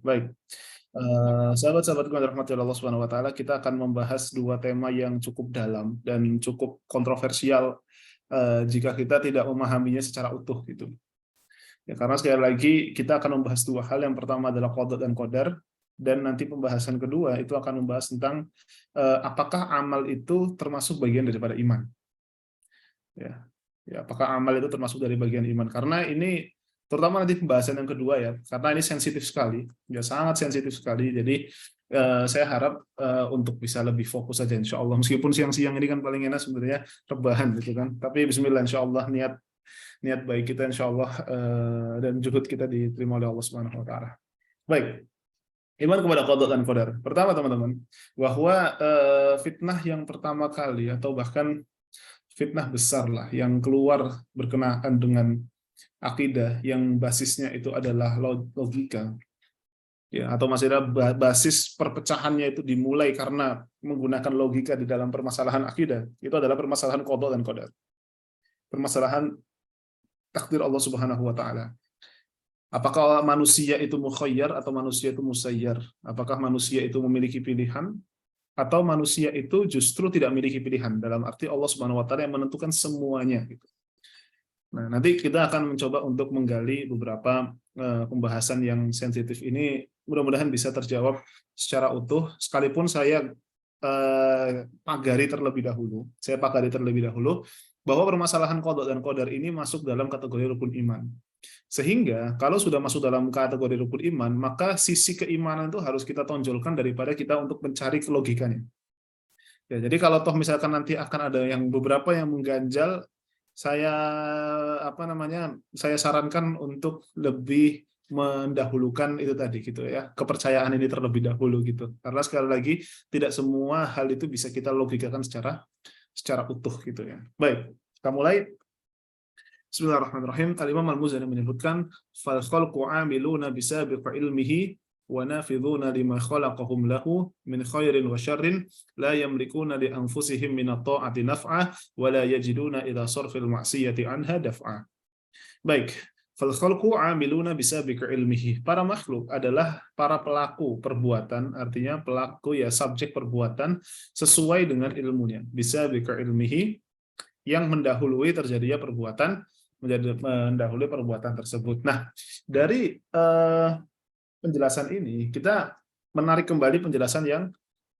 Baik, sahabat-sahabatku yang dirahmati Allah Subhanahu wa taala, kita akan membahas dua tema yang cukup dalam dan cukup kontroversial, jika kita tidak memahaminya secara utuh gitu. Ya, karena sekali lagi kita akan membahas dua hal, yang pertama adalah qada dan qadar, dan nanti pembahasan kedua itu akan membahas tentang, apakah amal itu termasuk bagian daripada iman. Ya. Ya, apakah amal itu termasuk dari bagian iman? Karena ini terutama nanti pembahasan yang kedua ya, karena ini sensitif sekali, ya sangat sensitif sekali. Jadi saya harap untuk bisa lebih fokus saja insya Allah. Meskipun siang-siang ini kan paling enak sebenarnya rebahan gitu kan. Tapi Bismillah insya Allah niat niat baik kita insya Allah dan juhud kita diterima oleh Allah Subhanahu Wa Taala. Baik, iman kepada qada dan qadar. Pertama teman-teman, bahwa fitnah yang pertama kali atau bahkan fitnah besar lah yang keluar berkenaan dengan akidah yang basisnya itu adalah logika, ya, atau masih ada basis perpecahannya itu dimulai karena menggunakan logika di dalam permasalahan akidah, itu adalah permasalahan qada dan qadar, permasalahan takdir Allah Subhanahu wa taala. Apakah manusia itu mukhayyar atau manusia itu musayyar? Apakah manusia itu memiliki pilihan atau manusia itu justru tidak memiliki pilihan, dalam arti Allah Subhanahu wa taala yang menentukan semuanya gitu. Nah, nanti kita akan mencoba untuk menggali beberapa pembahasan yang sensitif ini, mudah-mudahan bisa terjawab secara utuh, sekalipun saya pagari terlebih dahulu. Saya pagari terlebih dahulu bahwa permasalahan qada dan qadar ini masuk dalam kategori rukun iman. Sehingga kalau sudah masuk dalam kategori rukun iman, maka sisi keimanan itu harus kita tonjolkan daripada kita untuk mencari logikanya. Ya, jadi kalau toh misalkan nanti akan ada yang beberapa yang mengganjal, saya saya sarankan untuk lebih mendahulukan itu tadi gitu ya, kepercayaan ini terlebih dahulu gitu. Karena sekali lagi tidak semua hal itu bisa kita logikakan secara utuh gitu ya. Baik, kita mulai. Bismillahirrahmanirrahim. Al-Imam Al-Muzani menyebutkan fal khalqu 'amiluna bisabiqi ilmihi wa nafidhuna lima khalaqahum lahu min khairin wa syarrin la yamlikuna li anfusihim min at-ta'ati naf'a wa la yajiduna ila sarfil ma'siyati anha daf'a. Baik, fal khalqu 'amiluna bisabiqi ilmihi. Para makhluk adalah para pelaku perbuatan, artinya pelaku ya subjek perbuatan sesuai dengan ilmunya. Bisabiqi ilmihi, yang mendahului terjadinya perbuatan, mendahului perbuatan tersebut. Nah, dari penjelasan ini kita menarik kembali penjelasan yang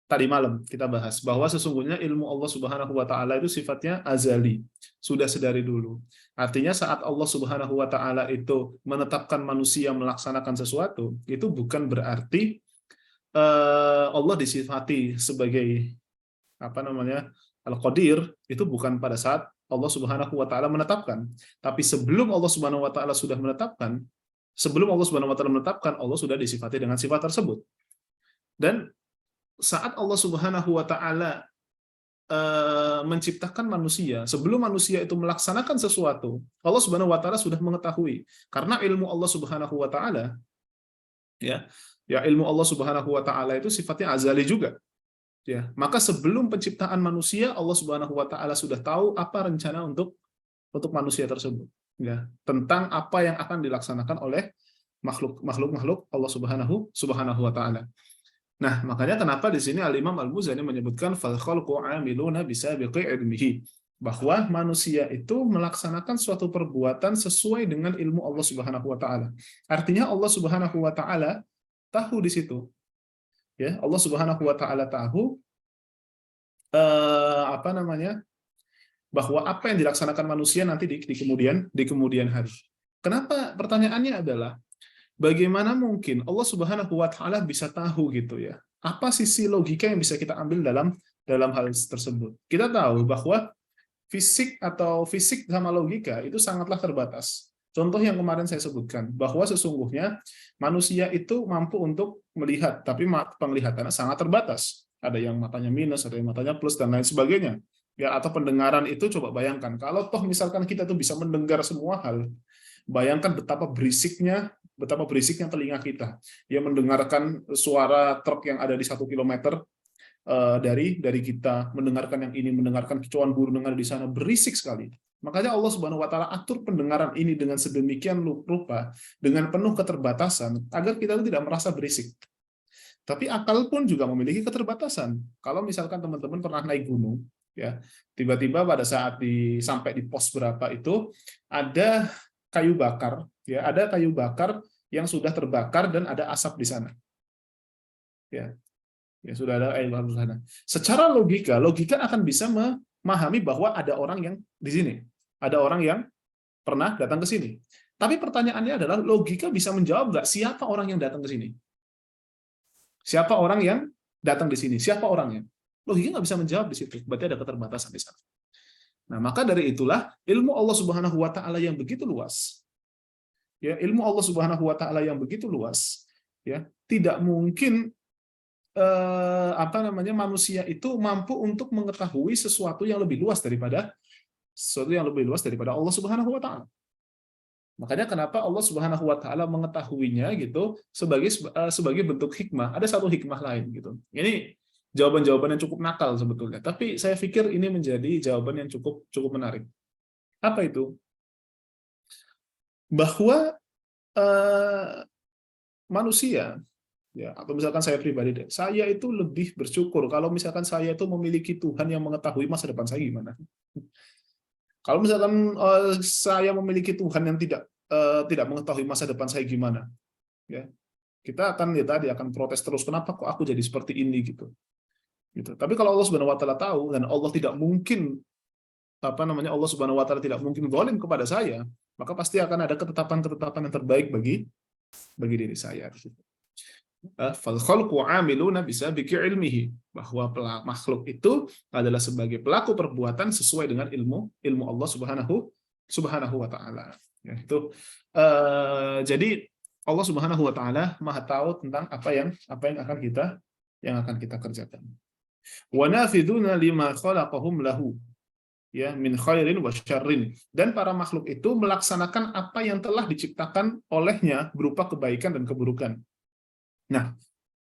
tadi malam kita bahas, bahwa sesungguhnya ilmu Allah Subhanahu wa taala itu sifatnya azali, sudah sedari dulu. Artinya saat Allah Subhanahu wa taala itu menetapkan manusia melaksanakan sesuatu, itu bukan berarti Allah disifati sebagai Al-Qadir, itu bukan pada saat Allah Subhanahu wa taala menetapkan, tapi sebelum Allah Subhanahu wa taala sudah menetapkan, sebelum Allah Subhanahu wa taala menetapkan, Allah sudah disifati dengan sifat tersebut. Dan saat Allah Subhanahu wa taala menciptakan manusia, sebelum manusia itu melaksanakan sesuatu, Allah Subhanahu wa taala sudah mengetahui. Karena ilmu Allah Subhanahu wa taala, ya ilmu Allah Subhanahu wa taala itu sifatnya azali juga. Ya, maka sebelum penciptaan manusia, Allah Subhanahu wa taala sudah tahu apa rencana untuk manusia tersebut, ya, tentang apa yang akan dilaksanakan oleh makhluk Allah Subhanahu wa taala. Nah, makanya kenapa di sini Al-Imam Al-Muzani menyebutkan fal khalqu 'amiluna bisabiqi ilmihi, bahwa manusia itu melaksanakan suatu perbuatan sesuai dengan ilmu Allah Subhanahu wa taala. Artinya Allah Subhanahu wa taala tahu di situ. Ya, Allah Subhanahu wa taala tahu bahwa apa yang dilaksanakan manusia nanti di kemudian hari. Kenapa? Pertanyaannya adalah bagaimana mungkin Allah Subhanahu wa taala bisa tahu gitu ya? Apa sisi logika yang bisa kita ambil dalam hal tersebut? Kita tahu bahwa fisik sama logika itu sangatlah terbatas. Contoh yang kemarin saya sebutkan, bahwa sesungguhnya manusia itu mampu untuk melihat, tapi penglihatannya sangat terbatas. Ada yang matanya minus, ada yang matanya plus, dan lain sebagainya. Ya, atau pendengaran itu coba bayangkan, kalau toh misalkan kita tuh bisa mendengar semua hal, bayangkan betapa berisiknya telinga kita. Ya, mendengarkan suara truk yang ada di 1 kilometer dari kita, mendengarkan yang ini, mendengarkan kicauan burung yang ada di sana, berisik sekali. Makanya Allah Subhanahu wa taala atur pendengaran ini dengan sedemikian rupa, dengan penuh keterbatasan agar kita tidak merasa berisik. Tapi akal pun juga memiliki keterbatasan. Kalau misalkan teman-teman pernah naik gunung, ya, tiba-tiba pada saat sampai di pos berapa itu ada kayu bakar, ya, ada kayu bakar yang sudah terbakar dan ada asap di sana. Ya, ya sudah ada air bakar di sana. Secara logika akan bisa memahami bahwa ada orang yang di sini, ada orang yang pernah datang ke sini. Tapi pertanyaannya adalah logika bisa menjawab nggak siapa orang yang datang ke sini? Siapa orang yang datang di sini? Siapa orangnya? Logika nggak bisa menjawab di situ. Berarti ada keterbatasan di sana. Nah, maka dari itulah ilmu Allah Subhanahu wa taala yang begitu luas. Ya, ilmu Allah Subhanahu wa taala yang begitu luas, ya, tidak mungkin manusia itu mampu untuk mengetahui sesuatu yang lebih luas daripada Allah Subhanahu wa taala. Makanya kenapa Allah Subhanahu wa taala mengetahuinya gitu sebagai bentuk hikmah. Ada satu hikmah lain gitu. Ini jawaban-jawaban yang cukup nakal sebetulnya, tapi saya pikir ini menjadi jawaban yang cukup menarik. Apa itu? Bahwa manusia, ya, atau misalkan saya pribadi deh, saya itu lebih bersyukur kalau misalkan saya itu memiliki Tuhan yang mengetahui masa depan saya gimana. Kalau misalkan saya memiliki Tuhan yang tidak mengetahui masa depan saya gimana, ya, kita akan akan protes terus, kenapa kok aku jadi seperti ini gitu. Tapi kalau Allah Subhanahu Wa Taala tahu, dan Allah tidak mungkin Allah Subhanahu Wa Taala tidak mungkin zalim kepada saya, maka pasti akan ada ketetapan-ketetapan yang terbaik bagi diri saya. Fal khalqu 'amiluna bisabiqi ilmihi, bahwa makhluk itu adalah sebagai pelaku perbuatan sesuai dengan ilmu Allah Subhanahu wa taala. Ya, itu jadi Allah Subhanahu wa taala Maha tahu tentang apa yang akan kita kerjakan. Wa nafiduna lima khalaqahum lahu, ya, min khairin wa syarrin, dan para makhluk itu melaksanakan apa yang telah diciptakan olehnya berupa kebaikan dan keburukan. Nah,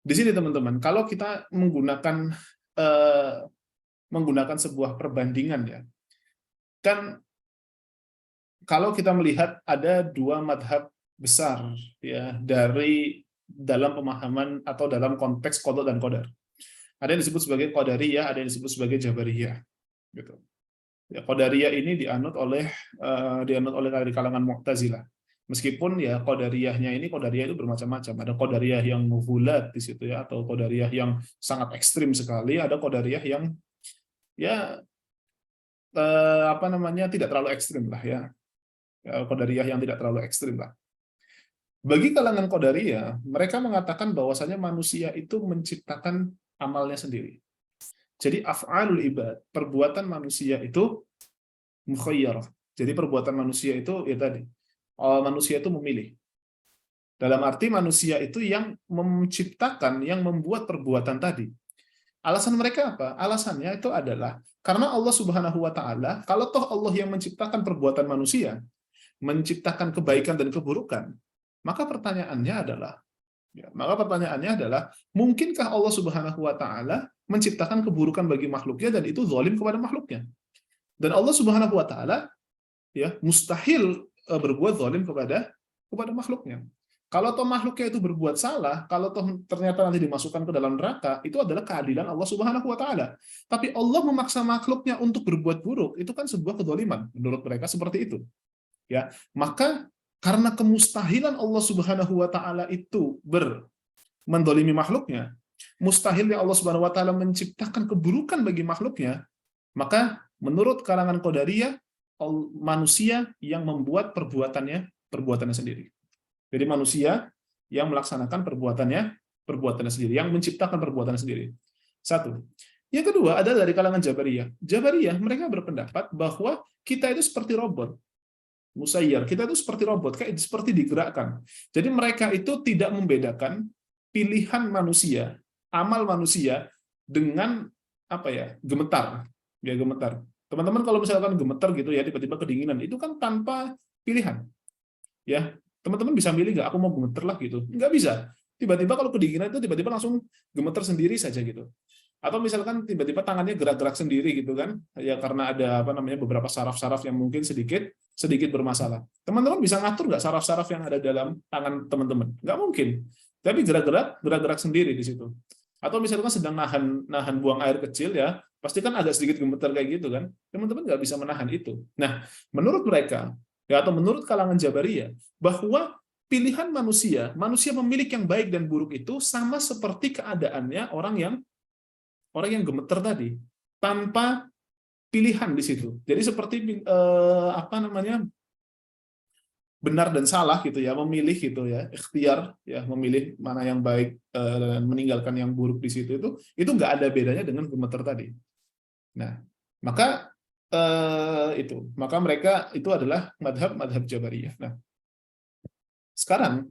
di sini teman-teman, kalau kita menggunakan sebuah perbandingan, ya, kan kalau kita melihat ada dua madhab besar, ya, dalam pemahaman atau dalam konteks qada dan qadar. Ada yang disebut sebagai qadariyah, ada yang disebut sebagai jabariyah, gitu. Ya, qadariyah ini dianut oleh dari kalangan Mu'tazilah. Meskipun ya qadariyah itu bermacam-macam. Ada qadariyah yang ghulat di situ, ya, atau qadariyah yang sangat ekstrim sekali, ada qadariyah yang ya tidak terlalu ekstrim lah, ya. Qadariyah yang tidak terlalu ekstrim lah. Bagi kalangan qadariyah, mereka mengatakan bahwasanya manusia itu menciptakan amalnya sendiri. Jadi af'alul ibad, perbuatan manusia itu mukhayyarah. Jadi perbuatan manusia itu ya tadi, manusia itu memilih. Dalam arti manusia itu yang menciptakan, yang membuat perbuatan tadi. Alasan mereka apa? Alasannya itu adalah karena Allah Subhanahu wa taala, kalau toh Allah yang menciptakan perbuatan manusia, menciptakan kebaikan dan keburukan, maka pertanyaannya adalah mungkinkah Allah Subhanahu wa taala menciptakan keburukan bagi makhluknya dan itu zalim kepada makhluknya? Dan Allah Subhanahu wa taala, ya, mustahil berbuat zalim kepada makhluknya. Kalau toh makhluknya itu berbuat salah, kalau toh ternyata nanti dimasukkan ke dalam neraka, itu adalah keadilan Allah Subhanahu wa taala. Tapi Allah memaksa makhluknya untuk berbuat buruk, itu kan sebuah kezaliman menurut mereka seperti itu. Ya, maka karena kemustahilan Allah Subhanahu wa taala itu mendolimi makhluknya, mustahilnya Allah Subhanahu wa taala menciptakan keburukan bagi makhluknya, maka menurut kalangan qadariyah, manusia yang membuat perbuatannya sendiri. Jadi manusia yang melaksanakan perbuatannya sendiri, yang menciptakan perbuatannya sendiri. Satu. Yang kedua adalah dari kalangan Jabariyah. Jabariyah mereka berpendapat bahwa kita itu seperti robot. Musayyar, kita itu seperti robot, kayak seperti digerakkan. Jadi mereka itu tidak membedakan pilihan manusia, amal manusia dengan gemetar. Ya, gemetar. Teman-teman kalau misalkan gemetar gitu, ya, tiba-tiba kedinginan, itu kan tanpa pilihan. Ya, teman-teman bisa milih nggak, aku mau gemeter lah gitu. Nggak bisa. Tiba-tiba kalau kedinginan itu tiba-tiba langsung gemeter sendiri saja gitu. Atau misalkan tiba-tiba tangannya gerak-gerak sendiri gitu kan, ya karena ada apa namanya beberapa saraf-saraf yang mungkin sedikit bermasalah. Teman-teman bisa ngatur nggak saraf-saraf yang ada dalam tangan teman-teman? Nggak mungkin. Tapi gerak-gerak sendiri di situ. Atau misalkan sedang nahan buang air kecil ya, pasti kan agak sedikit gemeter kayak gitu kan. Teman-teman nggak bisa menahan itu. Nah, menurut mereka ya atau menurut kalangan Jabariyah bahwa pilihan manusia memiliki yang baik dan buruk itu sama seperti keadaannya orang yang gemeter tadi, tanpa pilihan di situ. Jadi seperti apa namanya benar dan salah gitu ya, memilih gitu ya, ikhtiar ya, memilih mana yang baik dan meninggalkan yang buruk di situ itu nggak ada bedanya dengan gemeter tadi. Nah, maka maka mereka itu adalah madhab Jabariyah. Nah, sekarang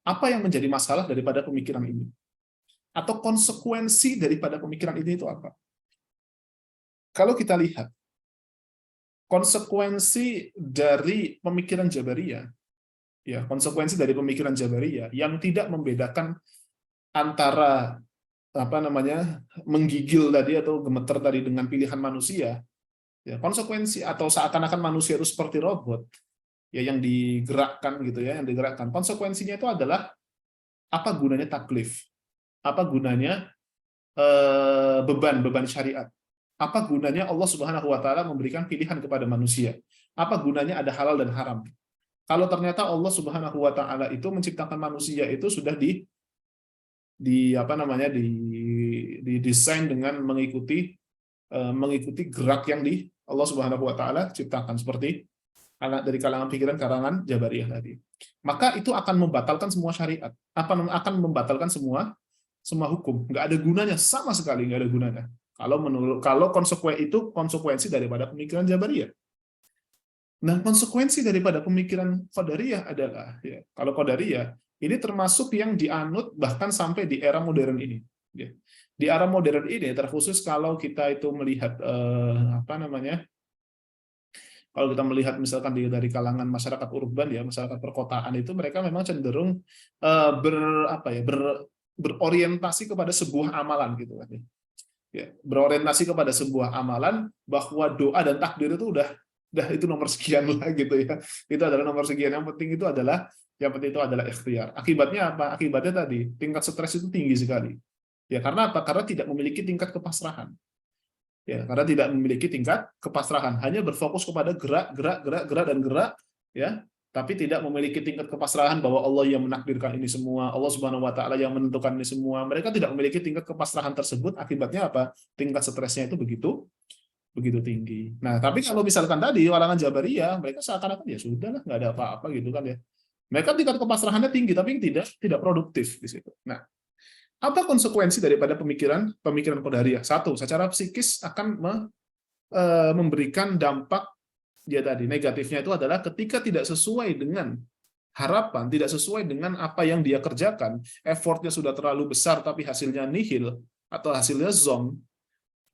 apa yang menjadi masalah daripada pemikiran ini? Atau konsekuensi daripada pemikiran ini itu apa? Kalau kita lihat konsekuensi dari pemikiran Jabariyah, ya konsekuensi dari pemikiran Jabariyah yang tidak membedakan antara apa namanya menggigil tadi atau gemeter tadi dengan pilihan manusia, ya konsekuensi atau seakan-akan manusia itu seperti robot, ya yang digerakkan gitu ya, yang digerakkan. Konsekuensinya itu adalah apa gunanya taklif, apa gunanya beban syariat. Apa gunanya Allah Subhanahu wa taala memberikan pilihan kepada manusia? Apa gunanya ada halal dan haram? Kalau ternyata Allah Subhanahu wa taala itu menciptakan manusia itu sudah di apa namanya didesain dengan mengikuti gerak yang di Allah Subhanahu wa taala ciptakan seperti dari kalangan pikiran karangan Jabariyah tadi. Maka itu akan membatalkan semua syariat, akan membatalkan semua hukum, nggak ada gunanya sama sekali, nggak ada gunanya. Kalau konsekuensi daripada pemikiran Jabariyah. Nah, konsekuensi daripada pemikiran Qadariyah adalah, ya, kalau Qadariyah ini termasuk yang dianut bahkan sampai di era modern ini. Ya. Di era modern ini, terkhusus kalau kita itu melihat apa namanya, kalau kita melihat misalkan dari kalangan masyarakat urban ya, masyarakat perkotaan itu mereka memang cenderung berorientasi kepada sebuah amalan gitu kan. Ya, berorientasi kepada sebuah amalan bahwa doa dan takdir itu udah itu nomor sekian lah gitu ya. Itu adalah nomor sekian. Yang penting itu adalah ikhtiar. Akibatnya apa? Akibatnya tadi tingkat stres itu tinggi sekali. Ya karena apa? Karena tidak memiliki tingkat kepasrahan. Ya, karena tidak memiliki tingkat kepasrahan, hanya berfokus kepada gerak dan gerak ya, tapi tidak memiliki tingkat kepasrahan bahwa Allah yang menakdirkan ini semua, Allah Subhanahu wa taala yang menentukan ini semua. Mereka tidak memiliki tingkat kepasrahan tersebut, akibatnya apa? Tingkat stresnya itu begitu tinggi. Nah, tapi kalau misalkan tadi kalangan Jabariyah, mereka seakan-akan ya sudahlah, nggak ada apa-apa gitu kan ya. Mereka tingkat kepasrahannya tinggi tapi tidak produktif di situ. Nah, apa konsekuensi daripada pemikiran Qadariyah? Satu, secara psikis akan memberikan dampak dia tadi. Negatifnya itu adalah ketika tidak sesuai dengan harapan, tidak sesuai dengan apa yang dia kerjakan, effortnya sudah terlalu besar tapi hasilnya nihil atau hasilnya zong,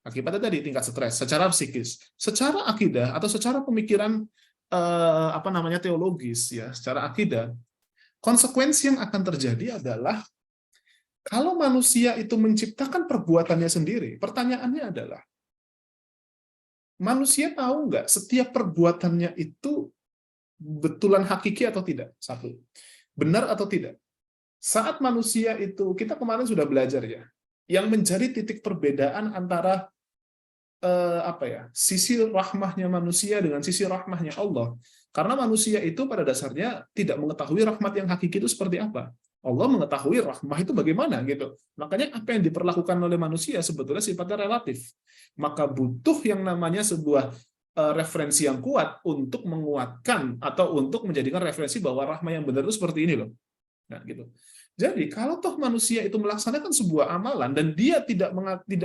akibatnya tadi tingkat stres secara psikis. Secara akidah atau secara pemikiran apa namanya teologis ya, secara akidah, konsekuensi yang akan terjadi adalah kalau manusia itu menciptakan perbuatannya sendiri, pertanyaannya adalah, manusia tahu nggak setiap perbuatannya itu betulan hakiki atau tidak? Satu. Benar atau tidak? Saat manusia itu, kita kemarin sudah belajar ya, yang menjadi titik perbedaan antara sisi rahmahnya manusia dengan sisi rahmahnya Allah. Karena manusia itu pada dasarnya tidak mengetahui rahmat yang hakiki itu seperti apa. Allah mengetahui rahmah itu bagaimana gitu. Makanya apa yang diperlakukan oleh manusia sebetulnya sifatnya relatif. Maka butuh yang namanya sebuah referensi yang kuat untuk menguatkan atau untuk menjadikan referensi bahwa rahmah yang benar itu seperti ini loh. Nah, gitu. Jadi kalau toh manusia itu melaksanakan sebuah amalan dan dia tidak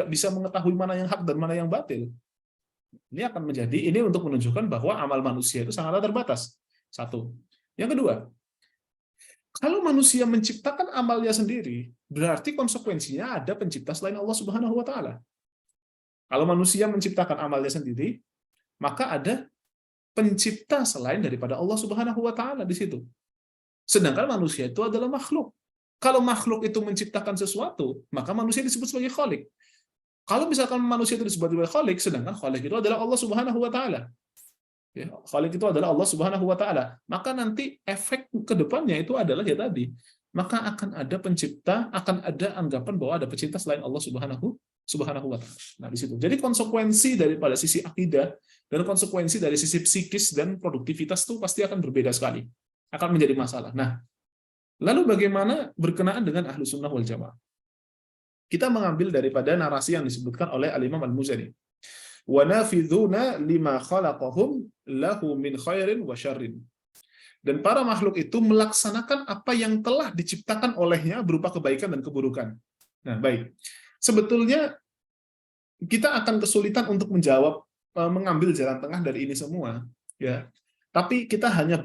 bisa mengetahui mana yang hak dan mana yang batil, ini akan menjadi ini untuk menunjukkan bahwa amal manusia itu sangatlah terbatas. Satu. Yang kedua, kalau manusia menciptakan amalnya sendiri, berarti konsekuensinya ada pencipta selain Allah Subhanahu wa taala. Kalau manusia menciptakan amalnya sendiri, maka ada pencipta selain daripada Allah Subhanahu wa taala di situ. Sedangkan manusia itu adalah makhluk. Kalau makhluk itu menciptakan sesuatu, maka manusia disebut sebagai khalik. Kalau misalkan manusia itu disebut sebagai khalik, sedangkan khalik itu adalah Allah Subhanahu wa taala. Ya, khalik itu adalah Allah Subhanahu wa taala. Maka nanti efek ke depannya itu adalah ya tadi, maka akan ada pencipta, akan ada anggapan bahwa ada pencipta selain Allah Subhanahu wa taala. Nah, di situ. Jadi konsekuensi daripada sisi akidah dan konsekuensi dari sisi psikis dan produktivitas itu pasti akan berbeda sekali. Akan menjadi masalah. Nah, lalu bagaimana berkenaan dengan ahlu sunnah wal jamaah? Kita mengambil daripada narasi yang disebutkan oleh Al-Imam Al-Muzani. وَنَافِذُونَ لِمَا خَلَقَهُمْ لَهُ مِنْ خَيْرٍ وَشَرٍ. Dan para makhluk itu melaksanakan apa yang telah diciptakan olehnya berupa kebaikan dan keburukan. Nah, baik. Sebetulnya kita akan kesulitan untuk menjawab, mengambil jalan tengah dari ini semua. Ya. Tapi kita hanya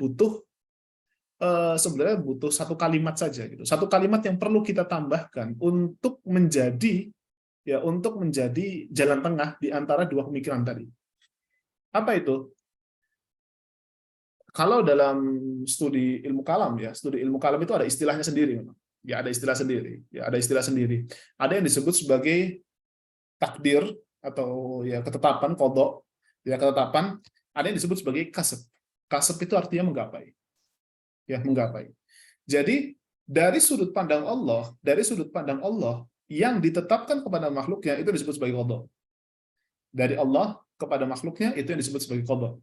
sebenarnya butuh satu kalimat saja gitu. Satu kalimat yang perlu kita tambahkan untuk menjadi jalan tengah di antara dua pemikiran tadi. Apa itu? Kalau dalam studi ilmu kalam studi ilmu kalam itu ada istilahnya sendiri memang. Ya, ada istilah sendiri. Ada yang disebut sebagai takdir atau ya ketetapan qadha, ketetapan, ada yang disebut sebagai kasab. Kasab itu artinya menggapai. Menggapai. Jadi dari sudut pandang Allah yang ditetapkan kepada makhluknya itu disebut sebagai qadha. Dari Allah kepada makhluknya itu yang disebut sebagai qadha.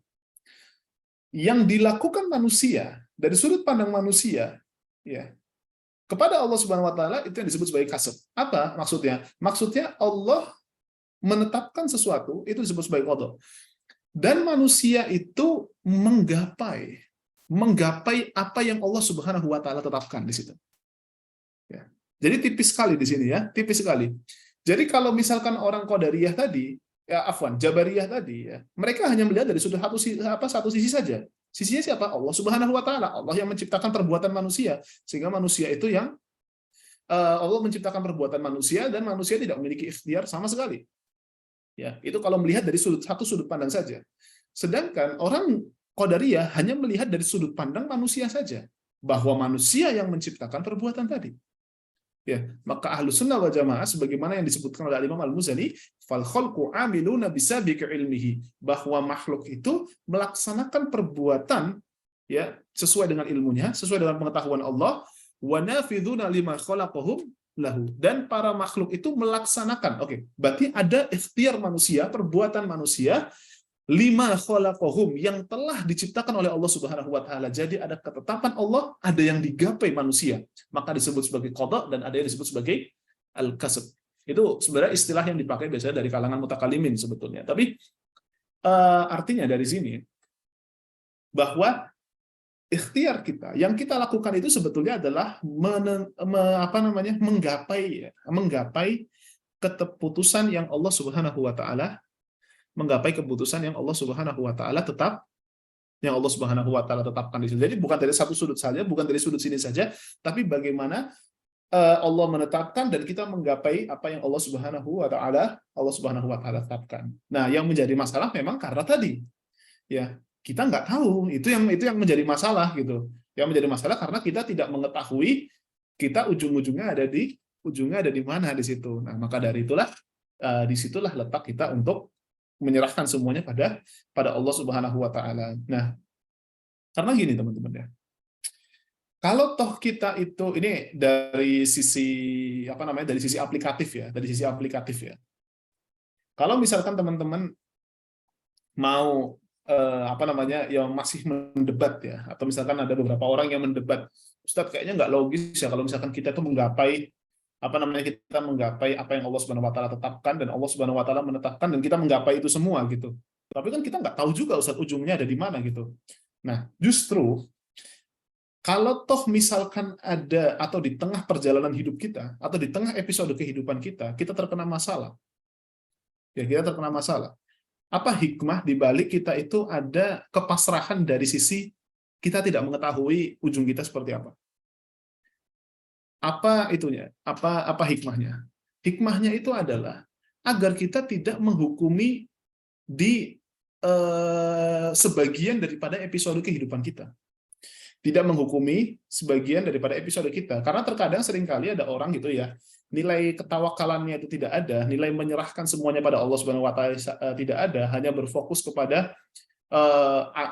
Yang dilakukan manusia dari sudut pandang manusia kepada Allah Subhanahu wa taala itu yang disebut sebagai kasab. Apa maksudnya? Maksudnya Allah menetapkan sesuatu itu disebut sebagai qadha. Dan manusia itu menggapai apa yang Allah Subhanahu wa taala tetapkan di situ. Ya. Jadi tipis sekali di sini tipis sekali. Jadi kalau misalkan orang Qadariyah tadi, Jabariyah tadi mereka hanya melihat dari sudut satu sisi saja. Sisinya siapa? Allah Subhanahu wa taala. Allah yang menciptakan perbuatan manusia, sehingga manusia itu yang Allah menciptakan perbuatan manusia dan manusia tidak memiliki ikhtiar sama sekali. Ya, itu kalau melihat dari satu sudut pandang saja. Sedangkan orang Qadariyah hanya melihat dari sudut pandang manusia saja, bahwa manusia yang menciptakan perbuatan tadi. Ya, maka ahlu sunnah wal jamaah sebagaimana yang disebutkan oleh Imam Al-Muzani, fal khalqu amiluna bisabiqi ilmihi, bahwa makhluk itu melaksanakan perbuatan sesuai dengan ilmunya, sesuai dengan pengetahuan Allah, wa nafidhuna lima khalaqahum lahu, dan para makhluk itu melaksanakan. Berarti ada ikhtiar manusia, perbuatan manusia, lima khalaqahum, yang telah diciptakan oleh Allah Subhanahu wa taala. Jadi ada ketetapan Allah, ada yang digapai manusia, maka disebut sebagai qadha, dan ada yang disebut sebagai al-kasb. Itu sebenarnya istilah yang dipakai biasanya dari kalangan mutakalimin sebetulnya. Tapi artinya dari sini bahwa ikhtiar kita yang kita lakukan itu sebetulnya adalah menggapai keputusan yang Allah Subhanahu wa taala, menggapai keputusan yang Allah Subhanahu wa taala tetapkan di sini. Jadi bukan dari satu sudut saja, bukan dari sudut sini saja, tapi bagaimana Allah menetapkan dan kita menggapai apa yang Allah Subhanahu wa taala tetapkan. Nah, yang menjadi masalah memang karena tadi kita nggak tahu, itu yang menjadi masalah gitu. Yang menjadi masalah karena kita tidak mengetahui kita ujung-ujungnya ada di mana di situ. Nah, maka dari itulah disitulah letak kita untuk menyerahkan semuanya pada Allah Subhanahu wa taala. Nah, karena gini teman-teman kalau toh kita itu ini dari sisi aplikatif Kalau misalkan teman-teman mau yang masih mendebat atau misalkan ada beberapa orang yang mendebat, Ustadz kayaknya nggak logis kalau misalkan kita itu menggapai apa yang Allah Subhanahu wa taala tetapkan dan Allah Subhanahu wa taala menetapkan dan kita menggapai itu semua gitu. Tapi kan kita nggak tahu juga Ustadz ujungnya ada di mana gitu. Nah, justru kalau toh misalkan ada atau di tengah perjalanan hidup kita atau di tengah episode kehidupan kita terkena masalah. Kita terkena masalah. Apa hikmah di balik kita itu ada kepasrahan dari sisi kita tidak mengetahui ujung kita seperti apa? Apa itunya? Apa hikmahnya? Hikmahnya itu adalah agar kita tidak menghukumi di sebagian daripada episode kehidupan kita. tidak menghukumi sebagian daripada episode kita. Karena terkadang seringkali ada orang gitu ya, nilai ketawakalannya itu tidak ada, nilai menyerahkan semuanya pada Allah Subhanahu wa taala tidak ada, hanya berfokus kepada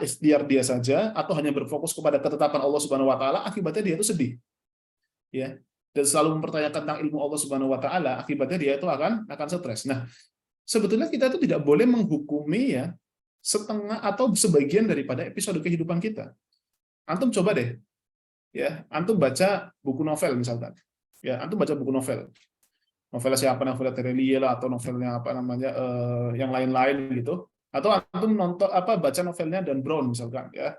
ikhtiar dia saja, atau hanya berfokus kepada ketetapan Allah Subhanahu wa taala, akibatnya dia itu sedih. Ya. Dan selalu mempertanyakan tentang ilmu Allah Subhanahu wa taala, akibatnya dia itu akan stres. Nah, sebetulnya kita itu tidak boleh menghukumi ya setengah atau sebagian daripada episode kehidupan kita. Antum coba deh, ya, antum baca buku novel misalkan, ya, antum baca buku novel, novelnya siapa, novelnya Terelie lah, atau novelnya apa namanya, yang lain-lain gitu, atau antum nonton baca novelnya Dan Brown misalkan, ya,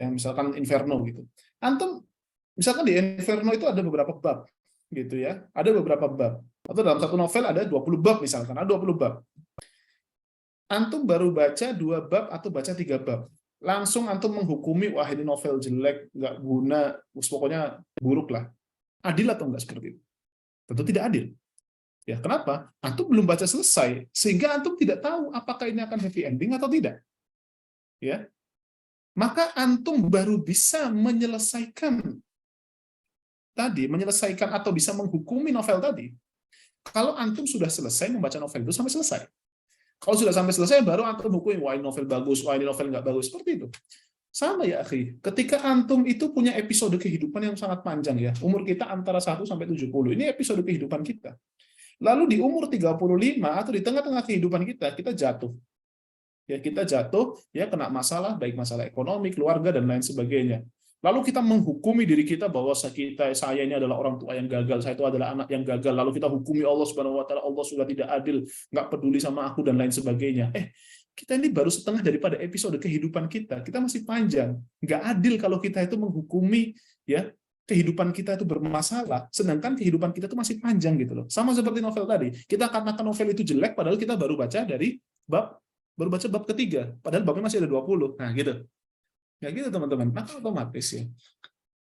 misalkan Inferno gitu, antum misalkan di Inferno itu ada beberapa bab, gitu ya, ada beberapa bab, atau dalam satu novel ada 20 bab misalkan, ada 20 bab, antum baru baca 2 bab atau baca 3 bab, langsung antum menghukumi, wah ini novel jelek, nggak guna, pokoknya buruk lah. Adil atau enggak seperti itu? Tentu tidak adil. Ya, kenapa? Antum belum baca selesai, sehingga antum tidak tahu apakah ini akan happy ending atau tidak. Ya, maka antum baru bisa menyelesaikan atau bisa menghukumi novel tadi, kalau antum sudah selesai membaca novel itu sampai selesai. Kalau sudah sampai selesai, baru antum hukumi, wah ini novel bagus, wah ini novel nggak bagus, seperti itu. Sama ya, akhi. Ketika antum itu punya episode kehidupan yang sangat panjang ya, umur kita antara 1 sampai 70, ini episode kehidupan kita. Lalu di umur 35 atau di tengah-tengah kehidupan kita jatuh. Ya, kita jatuh, ya kena masalah, baik masalah ekonomi, keluarga, dan lain sebagainya. Lalu kita menghukumi diri kita bahwa saya ini adalah orang tua yang gagal, saya itu adalah anak yang gagal, lalu kita hukumi Allah Subhanahu wa taala, Allah sudah tidak adil, nggak peduli sama aku, dan lain sebagainya. Kita ini baru setengah daripada episode kehidupan kita masih panjang. Nggak adil kalau kita itu menghukumi ya kehidupan kita itu bermasalah, sedangkan kehidupan kita itu masih panjang gitu loh. Sama seperti novel tadi, kita katakan novel itu jelek, padahal kita baru baca bab ketiga, padahal babnya masih ada 20. Nah gitu. Ya gitu teman-teman. Maka otomatis ya,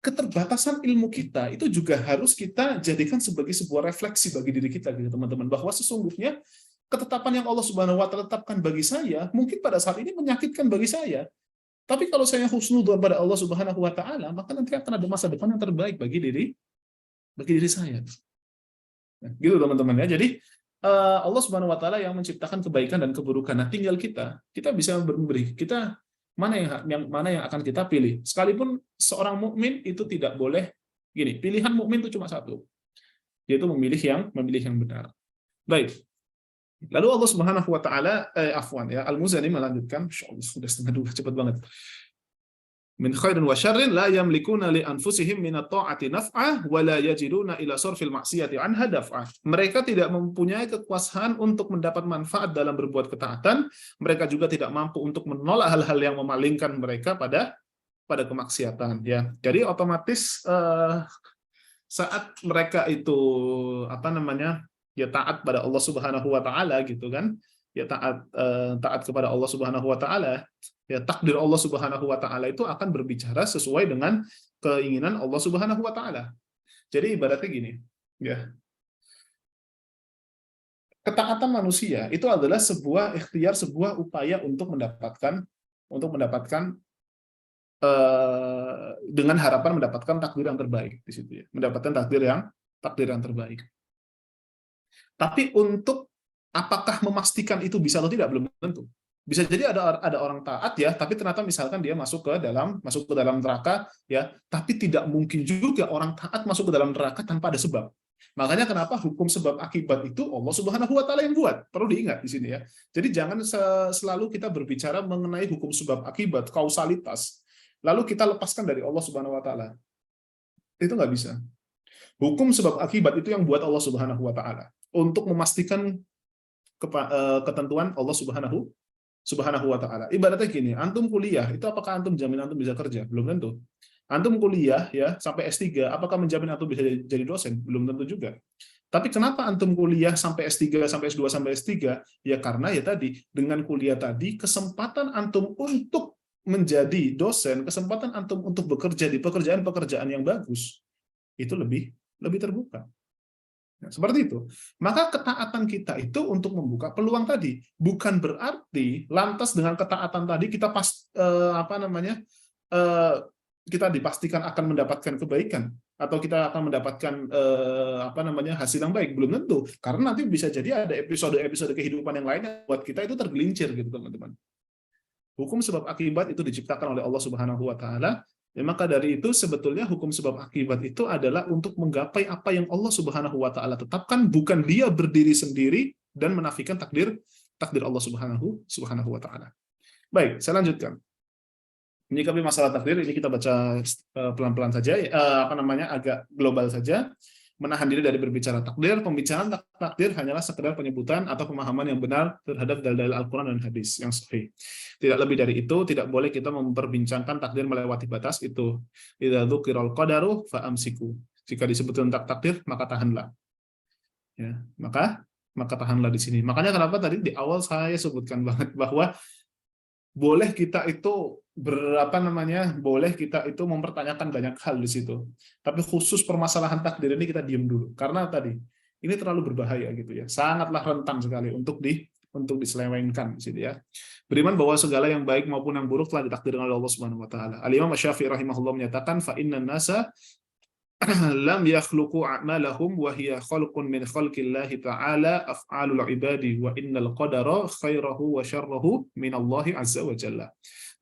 keterbatasan ilmu kita itu juga harus kita jadikan sebagai sebuah refleksi bagi diri kita gitu teman-teman, bahwa sesungguhnya ketetapan yang Allah Subhanahu wa taala tetapkan bagi saya mungkin pada saat ini menyakitkan bagi saya. Tapi kalau saya husnudzon pada Allah Subhanahu wa taala, maka nanti akan ada masa depan yang terbaik bagi diri saya. Nah, gitu teman-teman ya. Jadi Allah Subhanahu wa taala yang menciptakan kebaikan dan keburukan. Nah, tinggal kita bisa memberi, kita mana yang akan kita pilih. Sekalipun seorang mukmin itu tidak boleh gini, pilihan mukmin itu cuma satu, yaitu memilih yang benar. Baik. Lalu Allah Subhanahu wa taala Al-Muzani melanjutkan, sudah 1:30, cepat banget. Min khairin wa syarrin la yamlikuna li anfusihim min at-ta'ati naf'ah wa la yajiduna ila sarfil ma'siyati anha daf'ah. Mereka tidak mempunyai kekuasaan untuk mendapat manfaat dalam berbuat ketaatan, mereka juga tidak mampu untuk menolak hal-hal yang memalingkan mereka pada kemaksiatan ya. Jadi otomatis saat mereka itu ya taat pada Allah Subhanahu wa taala gitu kan. Ya taat kepada Allah Subhanahu wa taala, ya takdir Allah Subhanahu wa taala itu akan berbicara sesuai dengan keinginan Allah Subhanahu wa taala. Jadi ibaratnya gini, ya. Ketaatan manusia itu adalah sebuah ikhtiar, sebuah upaya untuk mendapatkan dengan harapan mendapatkan takdir yang terbaik di situ ya. Mendapatkan takdir yang terbaik. Tapi untuk apakah memastikan itu bisa atau tidak belum tentu. Bisa jadi ada orang taat ya, tapi ternyata misalkan dia masuk ke dalam neraka ya, tapi tidak mungkin juga orang taat masuk ke dalam neraka tanpa ada sebab. Makanya kenapa hukum sebab akibat itu Allah Subhanahu wa taala yang buat. Perlu diingat di sini ya. Jadi jangan selalu kita berbicara mengenai hukum sebab akibat, kausalitas, lalu kita lepaskan dari Allah Subhanahu wa taala. Itu nggak bisa. Hukum sebab akibat itu yang buat Allah Subhanahu wa taala untuk memastikan ketentuan Allah Subhanahu wa taala. Ibaratnya gini, antum kuliah, itu apakah antum jamin antum bisa kerja? Belum tentu. Antum kuliah ya sampai S3, apakah menjamin antum bisa jadi dosen? Belum tentu juga. Tapi kenapa antum kuliah sampai S3, sampai S2, sampai S3? Ya karena ya tadi, dengan kuliah tadi kesempatan antum untuk menjadi dosen, kesempatan antum untuk bekerja di pekerjaan-pekerjaan yang bagus itu lebih terbuka. Nah, seperti itu. Maka ketaatan kita itu untuk membuka peluang tadi. Bukan berarti lantas dengan ketaatan tadi kita kita dipastikan akan mendapatkan kebaikan atau kita akan mendapatkan hasil yang baik? Belum tentu, karena nanti bisa jadi ada episode-episode kehidupan yang lain yang buat kita itu tergelincir gitu teman-teman. Hukum sebab akibat itu diciptakan oleh Allah Subhanahu wa taala. Ya, maka dari itu sebetulnya hukum sebab akibat itu adalah untuk menggapai apa yang Allah Subhanahu wa taala tetapkan, bukan dia berdiri sendiri dan menafikan takdir Allah Subhanahu wa taala. Baik, saya lanjutkan. Menyikapi masalah takdir ini kita baca pelan-pelan saja, agak global saja. Menahan diri dari berbicara takdir. Pembicaraan takdir hanyalah sekedar penyebutan atau pemahaman yang benar terhadap dalil Al-Quran dan hadis yang sahih. Tidak lebih dari itu, tidak boleh kita memperbincangkan takdir melewati batas itu. Idza dzukirul qadaru fa'amsiku. Jika disebut tentang takdir, maka tahanlah. Ya, maka tahanlah di sini. Makanya kenapa tadi di awal saya sebutkan banget bahwa boleh kita itu boleh kita itu mempertanyakan banyak hal di situ. Tapi khusus permasalahan takdir ini kita diam dulu, karena tadi ini terlalu berbahaya gitu ya, sangatlah rentan sekali untuk diselewengkan di sini ya. Beriman bahwa segala yang baik maupun yang buruk telah ditakdirkan oleh Allah Subhanahu wa taala. Al-Imam Asy-Syafi'i rahimahullah menyatakan fa innan nasa lam yakhluqu a'malahum wa hiya khalqun min khalqillahi ta'ala af'alul ibadi wa innal qadara khairahu wa syarrahu minallahi azza wa jalla.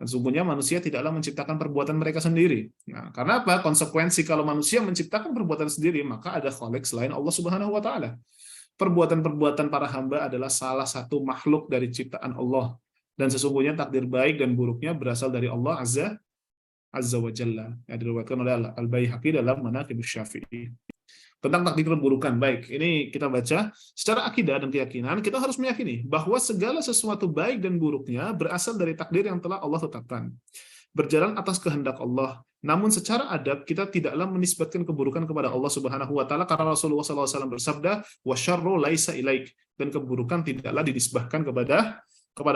Dan sesungguhnya manusia tidaklah menciptakan perbuatan mereka sendiri. Nah, karena apa? Konsekuensi kalau manusia menciptakan perbuatan sendiri, maka ada khalik selain Allah Subhanahu wa taala. Perbuatan-perbuatan para hamba adalah salah satu makhluk dari ciptaan Allah. Dan sesungguhnya takdir baik dan buruknya berasal dari Allah Azza wa Jalla, yang diriwayatkan oleh Al-Baihaqi dalam Manaqibus Syafi'i. Tentang takdir keburukan, baik, ini kita baca secara akidah dan keyakinan, kita harus meyakini bahwa segala sesuatu baik dan buruknya berasal dari takdir yang telah Allah tetapkan, berjalan atas kehendak Allah. Namun secara adab kita tidaklah menisbatkan keburukan kepada Allah Subhanahu wa taala, karena Rasulullah SAW bersabda, "Wa syarru laisa ilaik," dan keburukan tidaklah dinisbahkan kepada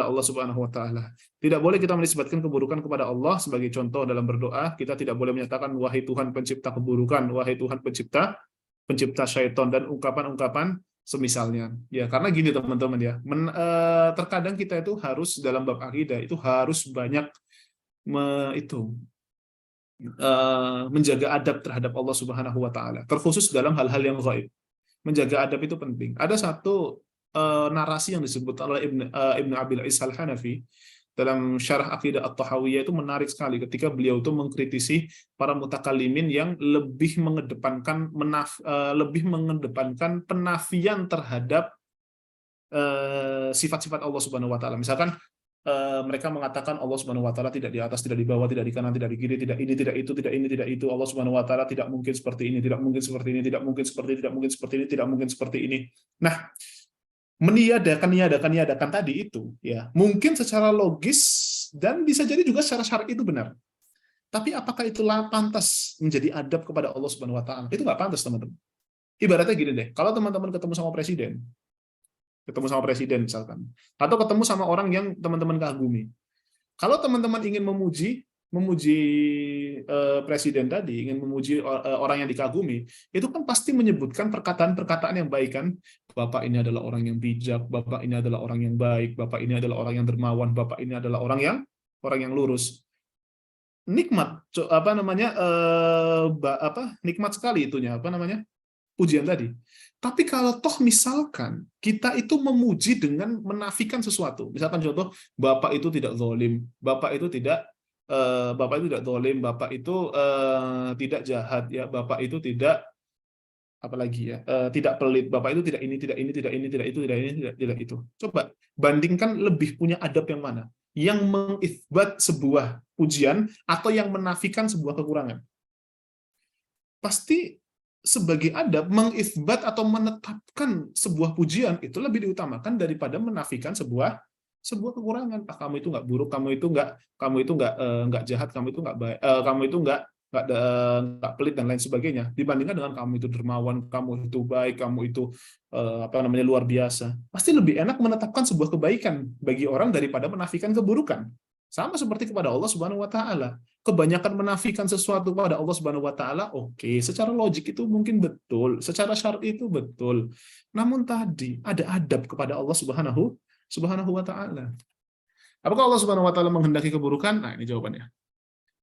Allah Subhanahu wa taala. Tidak boleh kita menisbatkan keburukan kepada Allah. Sebagai contoh dalam berdoa, kita tidak boleh menyatakan wahai Tuhan pencipta keburukan, wahai Tuhan pencipta syaitan, dan ungkapan-ungkapan semisalnya. Ya, karena gini teman-teman ya, terkadang kita itu harus dalam bab akidah itu harus banyak menjaga adab terhadap Allah Subhanahu wa taala, terkhusus dalam hal-hal yang gaib. Menjaga adab itu penting. Ada satu narasi yang disebut oleh Ibnu Abil Is Al-Hanafi dalam Syarah Aqidah At-Tahawiyah, itu menarik sekali ketika beliau itu mengkritisi para mutakallimin yang lebih mengedepankan penafian terhadap sifat-sifat Allah Subhanahu wa taala. Misalkan mereka mengatakan Allah Subhanahu wa taala tidak di atas, tidak di bawah, tidak di kanan, tidak di kiri, tidak ini, tidak itu, tidak ini, tidak itu. Allah Subhanahu wa taala tidak mungkin seperti ini, tidak mungkin seperti ini, tidak mungkin seperti ini, tidak mungkin seperti ini, tidak mungkin seperti ini. Nah, meniadakan tadi itu ya mungkin secara logis dan bisa jadi juga secara syar'i itu benar, tapi apakah itulah pantas menjadi adab kepada Allah Subhanahu wa taala? Itu nggak pantas teman-teman. Ibaratnya gini deh, kalau teman-teman ketemu sama presiden misalkan, atau ketemu sama orang yang teman-teman kagumi, kalau teman-teman ingin memuji presiden tadi, ingin memuji orang yang dikagumi, itu kan pasti menyebutkan perkataan-perkataan yang baik kan. Bapak ini adalah orang yang bijak, Bapak ini adalah orang yang baik, Bapak ini adalah orang yang dermawan, Bapak ini adalah orang yang lurus. Nikmat nikmat sekali itunya pujian tadi. Tapi kalau toh misalkan kita itu memuji dengan menafikan sesuatu, misalkan contoh, Bapak itu tidak zalim, Bapak itu tidak zalim, Bapak itu tidak jahat ya, Bapak itu tidak tidak pelit, Bapak itu tidak ini, tidak ini, tidak ini, tidak itu, tidak ini, tidak itu. Coba bandingkan lebih punya adab yang mana? Yang mengitsbat sebuah pujian atau yang menafikan sebuah kekurangan? Pasti sebagai adab mengitsbat atau menetapkan sebuah pujian itu lebih diutamakan daripada menafikan sebuah kekurangan. Kamu itu nggak buruk, kamu itu nggak jahat, kamu itu nggak baik, kamu itu nggak pelit dan lain sebagainya. Dibandingkan dengan kamu itu dermawan, kamu itu baik, kamu itu luar biasa. Pasti lebih enak menetapkan sebuah kebaikan bagi orang daripada menafikan keburukan. Sama seperti kepada Allah Subhanahu wa taala. Kebanyakan menafikan sesuatu pada Allah Subhanahu wa taala, oke, secara logik itu mungkin betul, secara syar'i itu betul. Namun tadi ada adab kepada Allah Subhanahu wa taala. Apakah Allah Subhanahu wa taala menghendaki keburukan? Nah, ini jawabannya.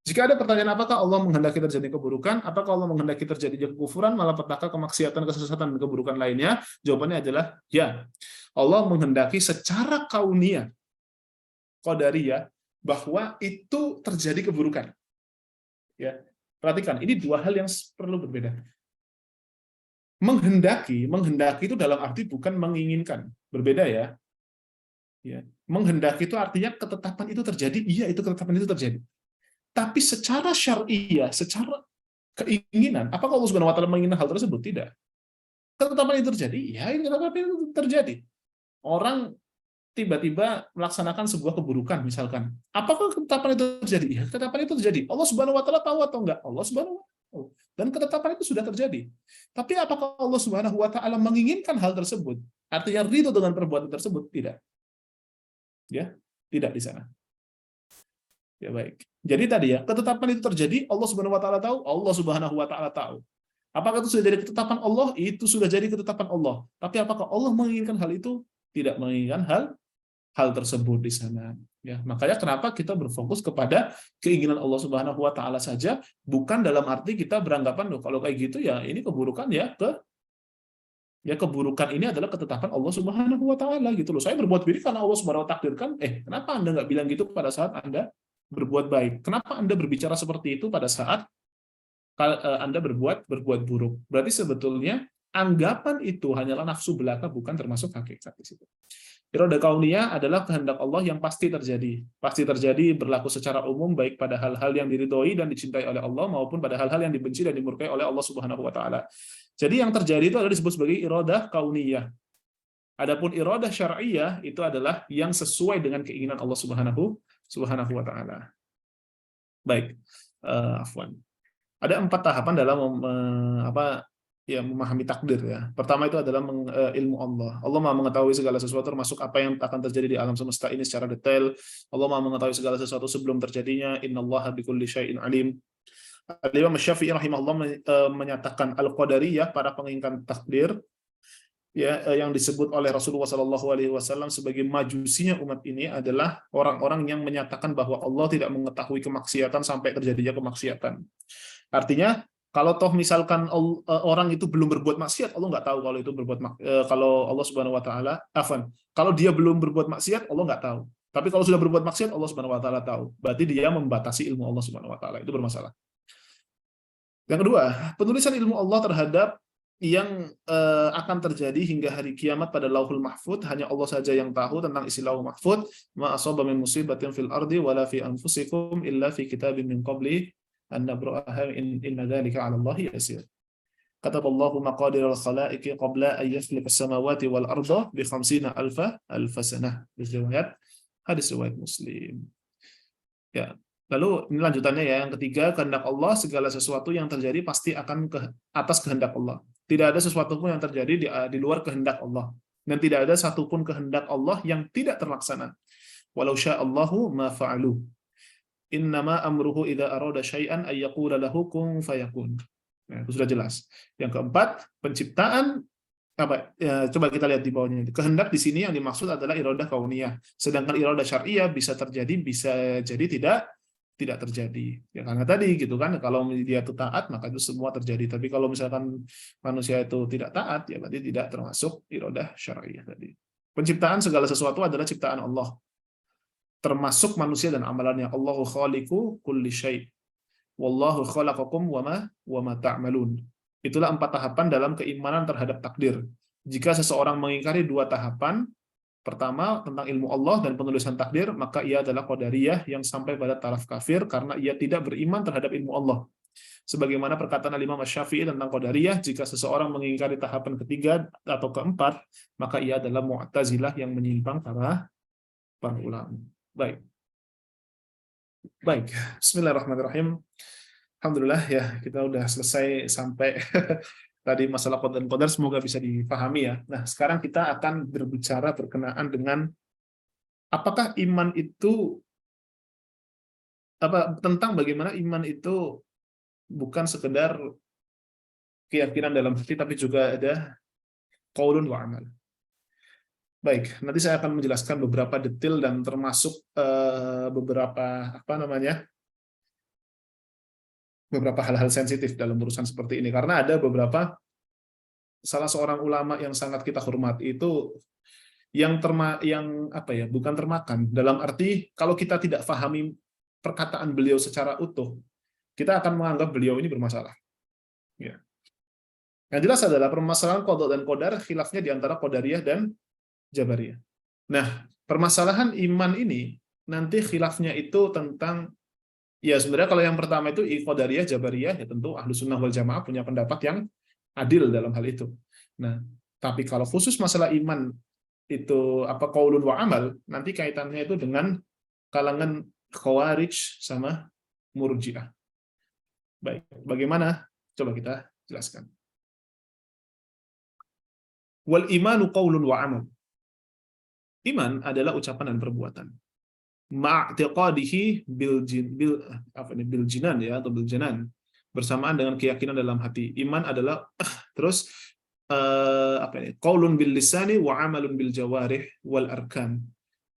Jika ada pertanyaan apakah Allah menghendaki terjadi keburukan, apakah Allah menghendaki terjadi kekufuran, malapetaka, kemaksiatan, kesesatan, dan keburukan lainnya, jawabannya adalah ya. Allah menghendaki secara kauniyah, qadariyah, bahwa itu terjadi keburukan. Ya, perhatikan, ini dua hal yang perlu berbeda. Menghendaki itu dalam arti bukan menginginkan, berbeda ya. Ya, menghendaki itu artinya ketetapan itu terjadi, iya itu ketetapan itu terjadi. Tapi secara syariah, secara keinginan, apakah Allah Subhanahu wa taala menginginkan hal tersebut? Tidak. Ketetapan itu terjadi, ya ini ketetapan itu terjadi. Orang tiba-tiba melaksanakan sebuah keburukan misalkan. Apakah ketetapan itu terjadi? Ya, ketetapan itu terjadi. Allah Subhanahu wa taala tahu atau enggak? Allah Subhanahu wa taala tahu. Dan ketetapan itu sudah terjadi. Tapi apakah Allah Subhanahu wa taala menginginkan hal tersebut? Artinya ridho dengan perbuatan tersebut? Tidak. Ya, tidak di sana. Ya baik. Jadi tadi ya, ketetapan itu terjadi, Allah Subhanahu wa taala tahu, Allah Subhanahu wa taala tahu. Apakah itu sudah jadi ketetapan Allah? Itu sudah jadi ketetapan Allah. Tapi apakah Allah menginginkan hal itu? Tidak menginginkan hal tersebut di sana. Ya, makanya kenapa kita berfokus kepada keinginan Allah Subhanahu wa taala saja, bukan dalam arti kita beranggapan loh kalau kayak gitu ya ini keburukan ya keburukan ini adalah ketetapan Allah Subhanahu wa taala gitu loh. Saya berbuat baik karena Allah Subhanahu wa taala takdirkan. Kenapa Anda nggak bilang gitu pada saat Anda berbuat baik? Kenapa Anda berbicara seperti itu pada saat Anda berbuat buruk? Berarti sebetulnya anggapan itu hanyalah nafsu belaka, bukan termasuk hakikat di situ. Iroda kauniyah adalah kehendak Allah yang pasti terjadi. Pasti terjadi berlaku secara umum baik pada hal-hal yang diridhoi dan dicintai oleh Allah maupun pada hal-hal yang dibenci dan dimurkai oleh Allah Subhanahu wa taala. Jadi yang terjadi itu adalah disebut sebagai irodah kauniyah. Adapun irodah syar'iyah itu adalah yang sesuai dengan keinginan Allah Subhanahu wa taala. Baik. Afwan. Ada 4 tahapan dalam memahami takdir ya. Pertama itu adalah ilmu Allah. Allah Maha mengetahui segala sesuatu termasuk apa yang akan terjadi di alam semesta ini secara detail. Allah Maha mengetahui segala sesuatu sebelum terjadinya. Innallaha bikulli syai'in alim. Al-Imam Syafi'i rahimahullah menyatakan al-qadariyah, para pengingkar takdir ya, yang disebut oleh Rasulullah SAW sebagai majusinya umat ini adalah orang-orang yang menyatakan bahwa Allah tidak mengetahui kemaksiatan sampai terjadinya kemaksiatan. Artinya kalau toh misalkan orang itu belum berbuat maksiat, Allah nggak tahu kalau itu kalau Allah Subhanahu Wa Taala, kalau dia belum berbuat maksiat, Allah nggak tahu. Tapi kalau sudah berbuat maksiat, Allah Subhanahu Wa Taala tahu. Berarti dia membatasi ilmu Allah Subhanahu Wa Taala, itu bermasalah. Yang kedua, penulisan ilmu Allah terhadap yang akan terjadi hingga hari kiamat pada Lauhul Mahfuz, hanya Allah saja yang tahu tentang isi Lauhul Mahfuz. Ma asaba min musibatin fil ardi wala fi anfusikum illa fi kitabim min qabli an nabra'aha inna dzalika 'ala Allahi yasir. Kataballahu maqadir al-khalaiqi qabla an yakhliqa as-samawati wal arda bi 50 alf sanah. Hadis riwayat Muslim. Ya. Lalu ini lanjutannya ya, yang ketiga, kehendak Allah, segala sesuatu yang terjadi pasti akan atas kehendak Allah. Tidak ada sesuatu pun yang terjadi di luar kehendak Allah. Dan tidak ada satupun kehendak Allah yang tidak terlaksana. Walau sya'allahu ma fa'alu. Innama amruhu idza arada syai'an ay yaqula lahu kun fayakun. Nah, itu sudah jelas. Yang keempat, penciptaan coba kita lihat di bawahnya. Kehendak di sini yang dimaksud adalah iradah kauniyah. Sedangkan iradah syariah bisa terjadi, bisa jadi tidak terjadi. Ya karena tadi gitu kan, kalau dia itu taat maka itu semua terjadi. Tapi kalau misalkan manusia itu tidak taat, ya berarti tidak termasuk iradah syariah tadi. Penciptaan segala sesuatu adalah ciptaan Allah, termasuk manusia dan amalannya. Allahu khaliqu kulli syai'. Wallahu khalaqakum wama ta'malun. Itulah 4 tahapan dalam keimanan terhadap takdir. Jika seseorang mengingkari 2 tahapan, pertama tentang ilmu Allah dan penulisan takdir, maka ia adalah qadariyah yang sampai pada taraf kafir karena ia tidak beriman terhadap ilmu Allah. Sebagaimana perkataan Imam Syafi'i tentang qadariyah, jika seseorang mengingkari tahapan ketiga atau keempat, maka ia adalah Mu'tazilah yang menyimpang para ulama. Baik. Bismillahirrahmanirrahim. Alhamdulillah ya, kita udah selesai sampai tadi masalah qadar dan qadar, semoga bisa dipahami ya. Nah, sekarang kita akan berbicara berkenaan dengan apakah iman itu tentang bagaimana iman itu bukan sekedar keyakinan dalam hati tapi juga ada qaulun wa amal. Baik, nanti saya akan menjelaskan beberapa detail dan termasuk beberapa beberapa hal-hal sensitif dalam urusan seperti ini, karena ada beberapa salah seorang ulama yang sangat kita hormati itu yang apa ya, bukan termakan dalam arti kalau kita tidak pahami perkataan beliau secara utuh, kita akan menganggap beliau ini bermasalah. Ya. Yang jelas adalah permasalahan qada dan qadar khilafnya di antara qadariyah dan jabariyah. Nah, permasalahan iman ini nanti khilafnya itu tentang, ya sebenarnya kalau yang pertama itu qadariyah jabariyah, ya tentu ahlu sunnah wal jamaah punya pendapat yang adil dalam hal itu. Nah, tapi kalau khusus masalah iman itu apa qaulun wa amal, nanti kaitannya itu dengan kalangan khawarij sama murji'ah. Baik, bagaimana? Coba kita jelaskan. Wal imanu qaulun wa amal. Iman adalah ucapan dan perbuatan. Ma'tiqadihi bil jinan ya, atau bil janan, bersamaan dengan keyakinan dalam hati. Iman adalah terus apa ini? Qaulun bil lisani wa amalun bil jawarih wal arkan.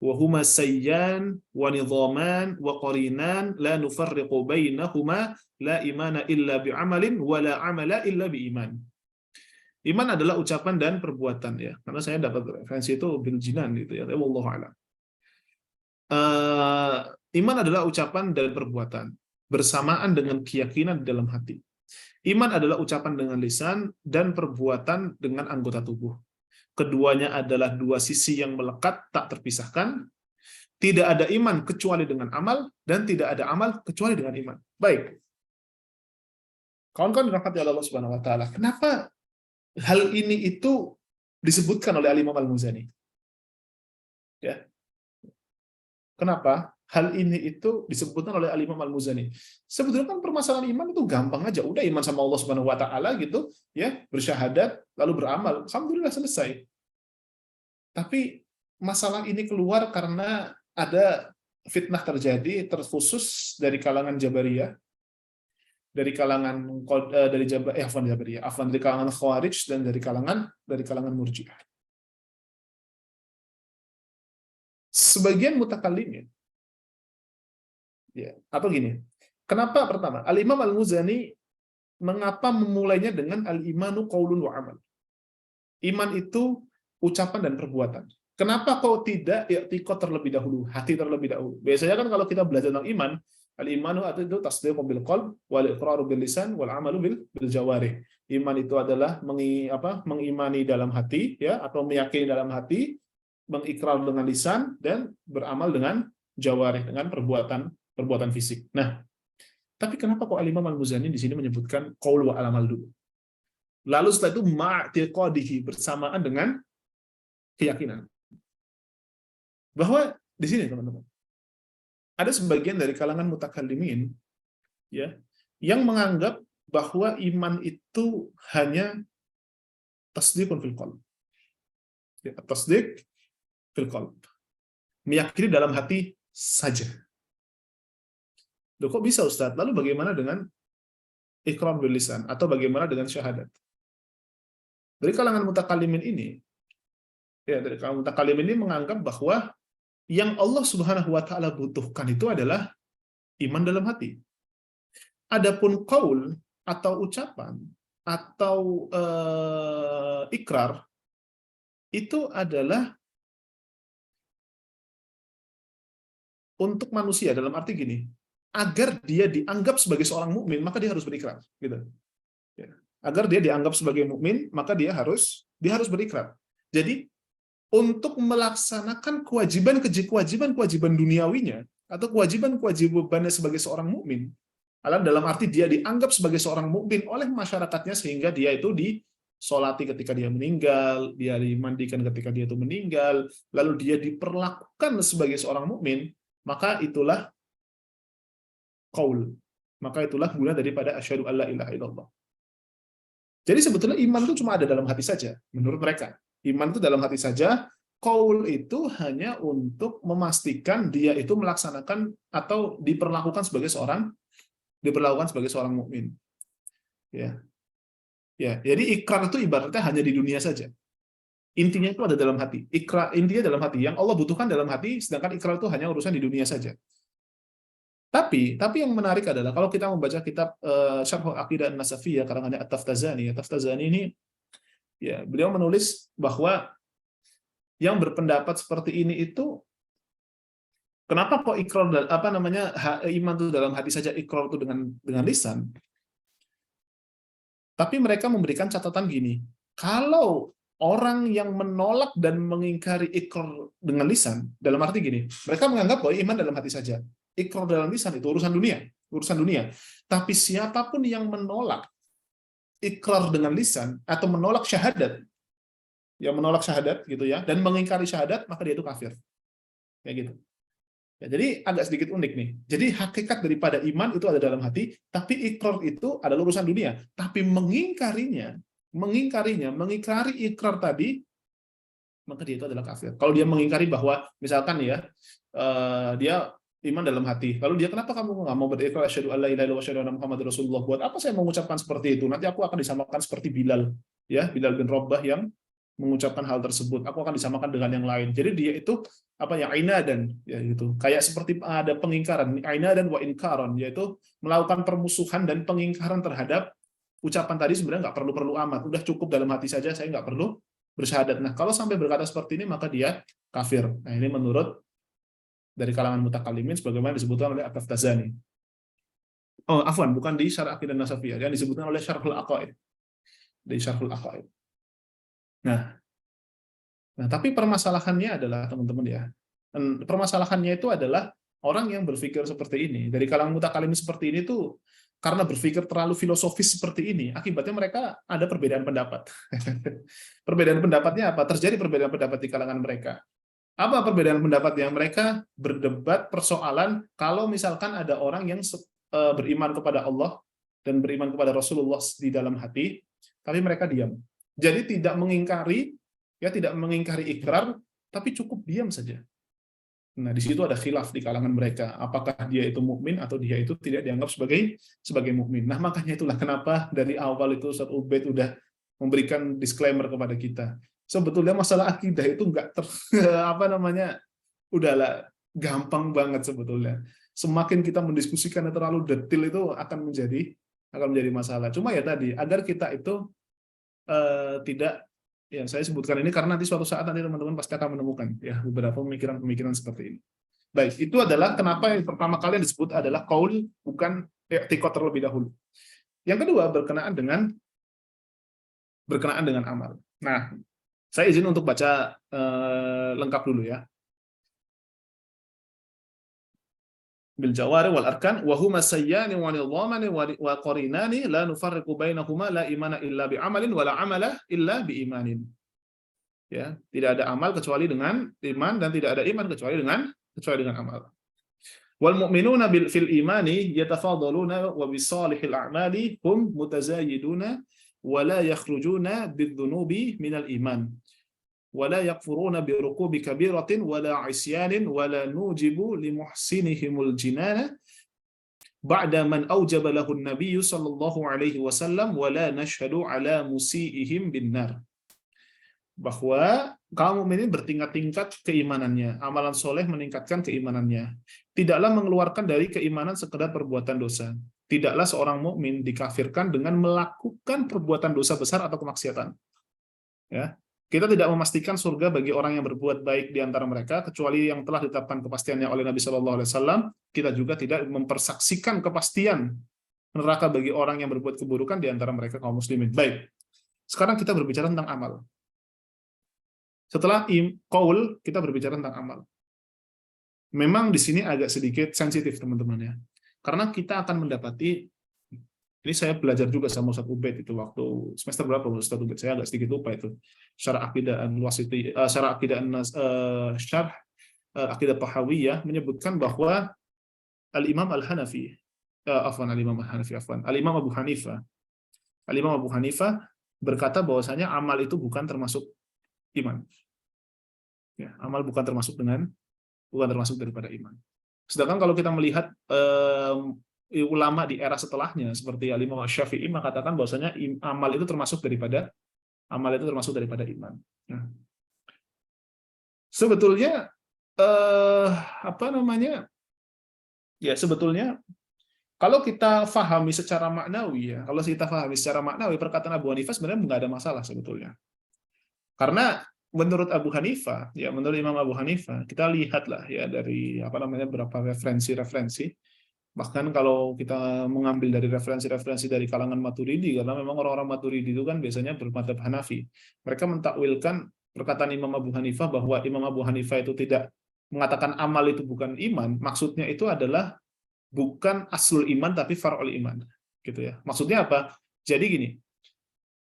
Wa huma sayyan wa nidhaman wa qarinan la nufarriqu bainahuma la imana illa bi amalin wa la amala illa bi iman. Iman adalah ucapan dan perbuatan ya. Karena saya dapat referensi itu bil jinan gitu ya. Wallahu a'lam. Iman adalah ucapan dan perbuatan bersamaan dengan keyakinan di dalam hati. Iman adalah ucapan dengan lisan dan perbuatan dengan anggota tubuh. Keduanya adalah dua sisi yang melekat tak terpisahkan. Tidak ada iman kecuali dengan amal dan tidak ada amal kecuali dengan iman. Baik. Kawan-kawan dirahmati Allah Subhanahu wa taala. Kenapa hal ini itu disebutkan oleh Al-Imam Al-Muzani? Ya. Kenapa hal ini itu disebutkan oleh Al-Imam Al-Muzani? Sebetulnya kan permasalahan iman itu gampang aja. Udah iman sama Allah Subhanahu wa taala gitu, ya, bersyahadat lalu beramal. Alhamdulillah selesai. Tapi masalah ini keluar karena ada fitnah terjadi terkhusus dari kalangan Jabariyah, dari kalangan dari dari kalangan Khawarij dan dari kalangan Murji'ah. Sebagian mutakallimin, ya, atau gini, kenapa pertama Al-Imam Al-Muzani mengapa memulainya dengan al-imanu qaulun wa amal? Iman itu ucapan dan perbuatan. Kenapa kau tidak i'tiqad terlebih dahulu, hati terlebih dahulu? Biasanya kan kalau kita belajar tentang iman, al-imanu itu tasdiqu bil qalb wal iqraru bil lisan wal amalu bil jawarih. Iman itu adalah mengimani dalam hati, ya, atau meyakini dalam hati, mengikrar dengan lisan, dan beramal dengan jawarih, dengan perbuatan fisik. Nah, tapi kenapa kok Al-Imam Al-Muzani di sini menyebutkan qaul wa amal dulu? Lalu setelah itu ma'tiqadihi, bersamaan dengan keyakinan. Bahwa di sini teman-teman, ada sebagian dari kalangan mutakallimin, ya, yang menganggap bahwa iman itu hanya tasdiqun fil qalb. Ya, tasdiq fil qalb. Meyakini dalam hati saja. Loh, kok bisa Ustaz? Lalu bagaimana dengan iqrar bil lisan, atau bagaimana dengan syahadat? Dari kalangan mutakallimin ini, ya, dari kalangan mutakallimin ini menganggap bahwa yang Allah Subhanahu wa taala butuhkan itu adalah iman dalam hati. Adapun qaul atau ucapan atau ikrar itu adalah untuk manusia, dalam arti gini, agar dia dianggap sebagai seorang mukmin maka dia harus berikrar, gitu. Ya. Agar dia dianggap sebagai mukmin maka dia harus berikrar. Jadi untuk melaksanakan kewajiban duniawinya atau kewajibannya sebagai seorang mukmin, dalam arti dia dianggap sebagai seorang mukmin oleh masyarakatnya sehingga dia itu disolati ketika dia meninggal, dia dimandikan ketika dia itu meninggal, lalu dia diperlakukan sebagai seorang mukmin, maka itulah qaul. Maka itulah guna daripada asyhadu alla ilaha illallah. Jadi sebetulnya iman itu cuma ada dalam hati saja menurut mereka. Iman itu dalam hati saja, qaul itu hanya untuk memastikan dia itu melaksanakan atau diperlakukan sebagai seorang mukmin. Ya. Ya, jadi ikrar itu ibaratnya hanya di dunia saja. Intinya itu ada dalam hati. Ikrar intinya dalam hati. Yang Allah butuhkan dalam hati, sedangkan ikrar itu hanya urusan di dunia saja. Tapi yang menarik adalah kalau kita membaca kitab Syarh Aqidah An-Nasafiyah karangan At-Taftazani, At-Taftazani ini ya beliau menulis bahwa yang berpendapat seperti ini itu kenapa kok ikrar apa namanya iman itu dalam hati saja, ikrar itu dengan lisan. Tapi mereka memberikan catatan gini, kalau orang yang menolak dan mengingkari ikrar dengan lisan, dalam arti gini, mereka menganggap bahwa iman dalam hati saja. Ikrar dalam lisan itu urusan dunia. Tapi siapapun yang menolak ikrar dengan lisan atau menolak syahadat, yang menolak syahadat gitu ya, dan mengingkari syahadat, maka dia itu kafir. Kayak gitu. Ya, jadi agak sedikit unik nih. Jadi hakikat daripada iman itu ada dalam hati, tapi ikrar itu adalah urusan dunia. Tapi mengingkari ikrar tadi, maka dia itu adalah kafir. Kalau dia mengingkari bahwa, misalkan ya, dia iman dalam hati. Lalu dia, kenapa kamu nggak mau berikrar asyhadu alla ilaha illallah wa asyhadu anna muhammadar rasulullah? Buat apa saya mengucapkan seperti itu? Nanti aku akan disamakan seperti Bilal, ya, Bilal bin Rabah yang mengucapkan hal tersebut. Aku akan disamakan dengan yang lain. Jadi dia itu apa ya, inadan, ya gitu. Kayak seperti ada pengingkaran, inadan wa inkaron, yaitu melakukan permusuhan dan pengingkaran terhadap ucapan tadi. Sebenarnya nggak perlu amat, udah cukup dalam hati saja, saya nggak perlu bersyahadat. Nah, kalau sampai berkata seperti ini, maka dia kafir. Nah, ini menurut dari kalangan mutakalimin, sebagaimana disebutkan oleh At-Taftazani. Oh, afwan, bukan di Syarh Aqidah Nasafiyah, yang disebutkan oleh Syarhul Aqaid. Di Syarhul Aqaid. Nah, tapi permasalahannya adalah, teman-teman ya, permasalahannya itu adalah orang yang berpikir seperti ini, dari kalangan mutakalimin seperti ini tuh, karena berpikir terlalu filosofis seperti ini, akibatnya mereka ada perbedaan pendapat. Perbedaan pendapatnya apa? Terjadi perbedaan pendapat di kalangan mereka. Apa perbedaan pendapatnya? Mereka berdebat persoalan kalau misalkan ada orang yang beriman kepada Allah dan beriman kepada Rasulullah di dalam hati, tapi mereka diam. Jadi tidak mengingkari, tidak mengingkari ikrar, tapi cukup diam saja. Nah, di situ ada khilaf di kalangan mereka, apakah dia itu mukmin atau dia itu tidak dianggap sebagai mukmin. Nah, makanya itulah kenapa dari awal itu Ustaz Ubaid udah memberikan disclaimer kepada kita. Sebetulnya masalah akidah itu enggak udahlah gampang banget sebetulnya. Semakin kita mendiskusikan terlalu detail itu akan menjadi masalah. Cuma ya tadi, agar kita itu tidak, ya saya sebutkan ini karena nanti suatu saat nanti teman-teman pasti akan menemukan ya beberapa pemikiran-pemikiran seperti ini. Baik, itu adalah kenapa yang pertama kali yang disebut adalah qaul, bukan i'tiqad terlebih dahulu. Yang kedua berkenaan dengan amal. Nah, saya izin untuk baca lengkap dulu ya. Bil jawari wal arkan wa huma sayyani wa nidhamani wa qarinani la nufarriqu bainahuma la imana illa bi amalin wa la amala illa bi imanin. Ya, tidak ada amal kecuali dengan iman dan tidak ada iman kecuali dengan amal. Wal mu'minuna fil imani yatafadaluna wa bi salihil a'mali hum mutazayiduna wa la yakhrujuna bidh-dhunubi minal iman. ولا يكفرون بركوب كبيرة ولا عصيان ولا نوجب لمحسنهم الجنان بعد من أوجب له النبي صلى الله عليه وسلم ولا نشهد على مسيئهم بالنار. Bahwa kaum mukminin bertingkat-tingkat keimanannya, amalan soleh meningkatkan keimanannya, tidaklah mengeluarkan dari keimanan sekedar perbuatan dosa. Tidaklah seorang mukmin dikafirkan dengan melakukan perbuatan dosa besar atau kemaksiatan. Ya. Kita tidak memastikan surga bagi orang yang berbuat baik di antara mereka, kecuali yang telah ditetapkan kepastiannya oleh Nabi Shallallahu Alaihi Wasallam. Kita juga tidak mempersaksikan kepastian neraka bagi orang yang berbuat keburukan di antara mereka kaum muslimin. Baik, sekarang kita berbicara tentang amal. Setelah qaul, kita berbicara tentang amal. Memang di sini agak sedikit sensitif teman-teman ya, karena kita akan mendapati. Ini saya belajar juga sama Ustaz Ubaid itu waktu semester berapa Ustaz Ubaid, saya agak sedikit lupa itu. Syarah Aqidah An-Wasiti, Syarah Aqidah Syarh Aqidah Tahawiyah menyebutkan bahwa Al-Imam Al-Hanafi, Al-Imam Abu Hanifah. Al-Imam Abu Hanifah berkata bahwasanya amal itu bukan termasuk iman. Ya, amal bukan termasuk daripada iman. Sedangkan kalau kita melihat ulama di era setelahnya seperti Al-Imam Syafi'i mengatakan bahwasanya amal itu termasuk daripada iman. Nah, sebetulnya Ya, sebetulnya kalau kita fahami secara maknawi, ya, kalau kita fahami secara maknawi, perkataan Abu Hanifah sebenarnya nggak ada masalah sebetulnya. Karena menurut Abu Hanifah, ya menurut Imam Abu Hanifah, kita lihatlah ya dari apa namanya beberapa referensi-referensi. Bahkan kalau kita mengambil dari referensi-referensi dari kalangan Maturidi, karena memang orang-orang Maturidi itu kan biasanya bermadzhab Hanafi. Mereka mentakwilkan perkataan Imam Abu Hanifah bahwa Imam Abu Hanifah itu tidak mengatakan amal itu bukan iman, maksudnya itu adalah bukan aslul iman tapi far'ul iman. Gitu ya. Maksudnya apa? Jadi gini,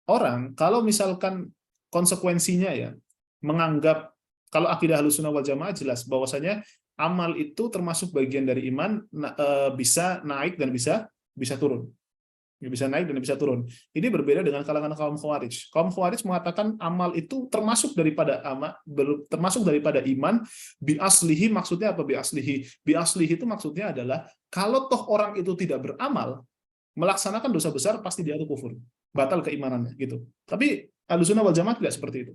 orang kalau misalkan konsekuensinya ya menganggap kalau akidah Ahlussunnah wal Jamaah jelas bahwasanya amal itu termasuk bagian dari iman, bisa naik dan bisa turun. Bisa naik dan bisa turun. Ini berbeda dengan kalangan kaum Khawarij. Kaum Khawarij mengatakan amal itu termasuk daripada iman, bi aslihi maksudnya apa bi aslihi? Bi aslihi itu maksudnya adalah kalau toh orang itu tidak beramal, melaksanakan dosa besar pasti dia itu kufur, batal keimanannya gitu. Tapi Ahlussunnah wal Jamaah tidak seperti itu.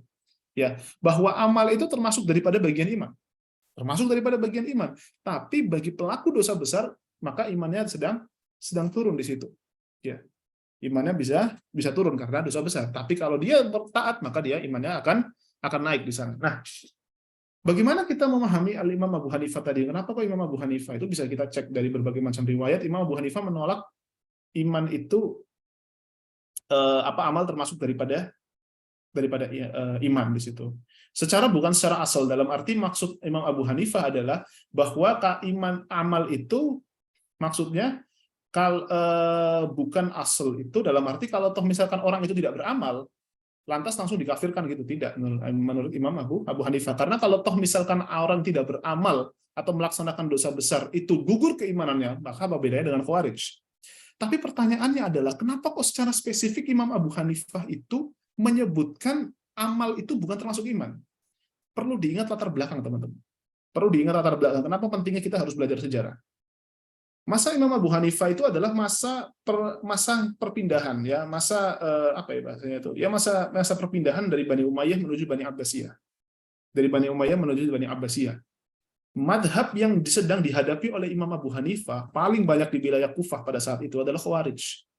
Ya, bahwa amal itu termasuk daripada bagian iman. Termasuk daripada bagian iman. Tapi bagi pelaku dosa besar, maka imannya sedang turun di situ. Ya, imannya bisa turun karena dosa besar. Tapi kalau dia taat, maka dia imannya akan naik di sana. Nah, bagaimana kita memahami Al-Imam Abu Hanifah tadi? Kenapa kok Imam Abu Hanifah itu bisa kita cek dari berbagai macam riwayat? Imam Abu Hanifah menolak iman itu amal termasuk daripada iman di situ. Bukan secara asal, dalam arti maksud Imam Abu Hanifah adalah bahwa iman amal itu maksudnya bukan asal itu dalam arti kalau toh misalkan orang itu tidak beramal lantas langsung dikafirkan gitu, tidak menurut Imam Abu Hanifah. Karena kalau toh misalkan orang tidak beramal atau melaksanakan dosa besar itu gugur keimanannya, maka apa bedanya dengan Khawarij? Tapi pertanyaannya adalah kenapa kok secara spesifik Imam Abu Hanifah itu menyebutkan amal itu bukan termasuk iman? Perlu diingat latar belakang, teman-teman. Perlu diingat latar belakang. Kenapa pentingnya kita harus belajar sejarah? Masa Imam Abu Hanifah itu adalah masa perpindahan, ya, masa apa ya bahasanya itu? Ya masa perpindahan dari Bani Umayyah menuju Bani Abbasiyah. Dari Bani Umayyah menuju Bani Abbasiyah. Madhab yang sedang dihadapi oleh Imam Abu Hanifah paling banyak di wilayah Kufah pada saat itu adalah Khawarij.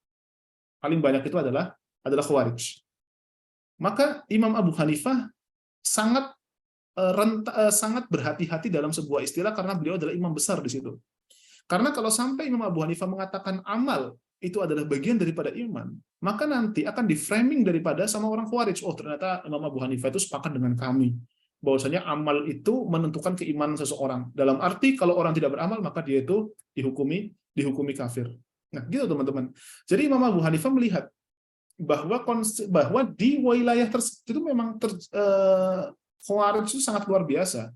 Paling banyak itu adalah Khawarij. Maka Imam Abu Hanifah sangat sangat berhati-hati dalam sebuah istilah karena beliau adalah imam besar di situ. Karena kalau sampai Imam Abu Hanifah mengatakan amal itu adalah bagian daripada iman, maka nanti akan di-framing daripada sama orang Khawarij. Oh, ternyata Imam Abu Hanifah itu sepakat dengan kami. Bahwasanya amal itu menentukan keimanan seseorang. Dalam arti kalau orang tidak beramal maka dia itu dihukumi kafir. Nah, gitu teman-teman. Jadi Imam Abu Hanifah melihat bahwa di wilayah tersebut itu memang Khawarij itu sangat luar biasa.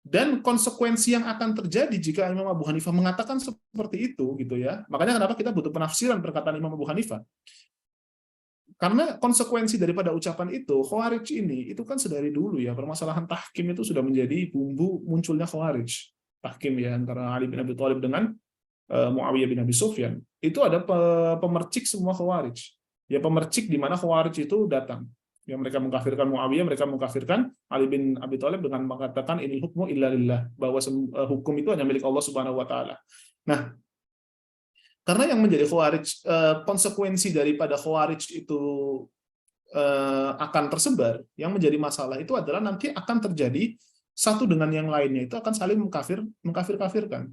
Dan konsekuensi yang akan terjadi jika Imam Abu Hanifah mengatakan seperti itu, gitu ya. Makanya kenapa kita butuh penafsiran perkataan Imam Abu Hanifah. Karena konsekuensi daripada ucapan itu, Khawarij ini, itu kan sedari dulu ya, permasalahan tahkim itu sudah menjadi bumbu munculnya Khawarij. Tahkim ya, antara Ali bin Abi Thalib dengan Muawiyah bin Abi Sufyan. Itu ada pemercik semua Khawarij. Ya, pemercik di mana Khawarij itu datang. Ya, mereka mengkafirkan Muawiyah, mereka mengkafirkan Ali bin Abi Thalib dengan mengatakan ini hukmu illa lillah, bahwa hukum itu hanya milik Allah Subhanahu wa taala. Nah, karena yang menjadi Khawarij, konsekuensi daripada Khawarij itu akan tersebar, yang menjadi masalah itu adalah nanti akan terjadi satu dengan yang lainnya itu akan saling mengkafir-kafirkan.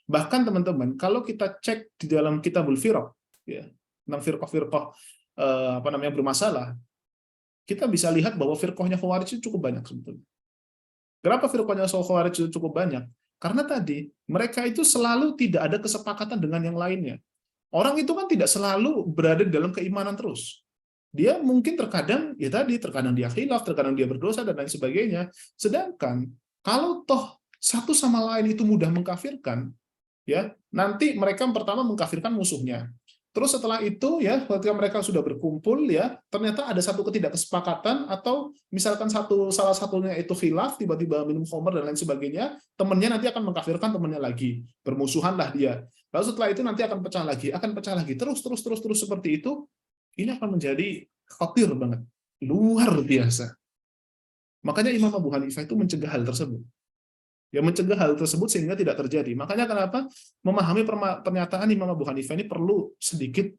Bahkan teman-teman, kalau kita cek di dalam Kitabul Firaq, ya, tentang firqah-firqah bermasalah, kita bisa lihat bahwa firqahnya Khawarij itu cukup banyak sebetulnya. Kenapa firqahnya Khawarij itu cukup banyak? Karena tadi mereka itu selalu tidak ada kesepakatan dengan yang lainnya. Orang itu kan tidak selalu berada di dalam keimanan terus. Dia mungkin terkadang dia khilaf, terkadang dia berdosa dan lain sebagainya. Sedangkan kalau toh satu sama lain itu mudah mengkafirkan, ya, nanti mereka pertama mengkafirkan musuhnya. Terus setelah itu ya, ketika mereka sudah berkumpul ya, ternyata ada satu ketidakkesepakatan atau misalkan salah satunya itu khilaf, tiba-tiba minum khamr dan lain sebagainya, temannya nanti akan mengkafirkan temannya lagi, bermusuhanlah dia. Lalu setelah itu nanti akan pecah lagi, terus seperti itu. Ini akan menjadi khatir banget, luar biasa. Makanya Imam Abu Hanifah itu mencegah hal tersebut. Ya, mencegah hal tersebut sehingga tidak terjadi. Makanya kenapa memahami pernyataan Imam Abu Hanifah ini perlu sedikit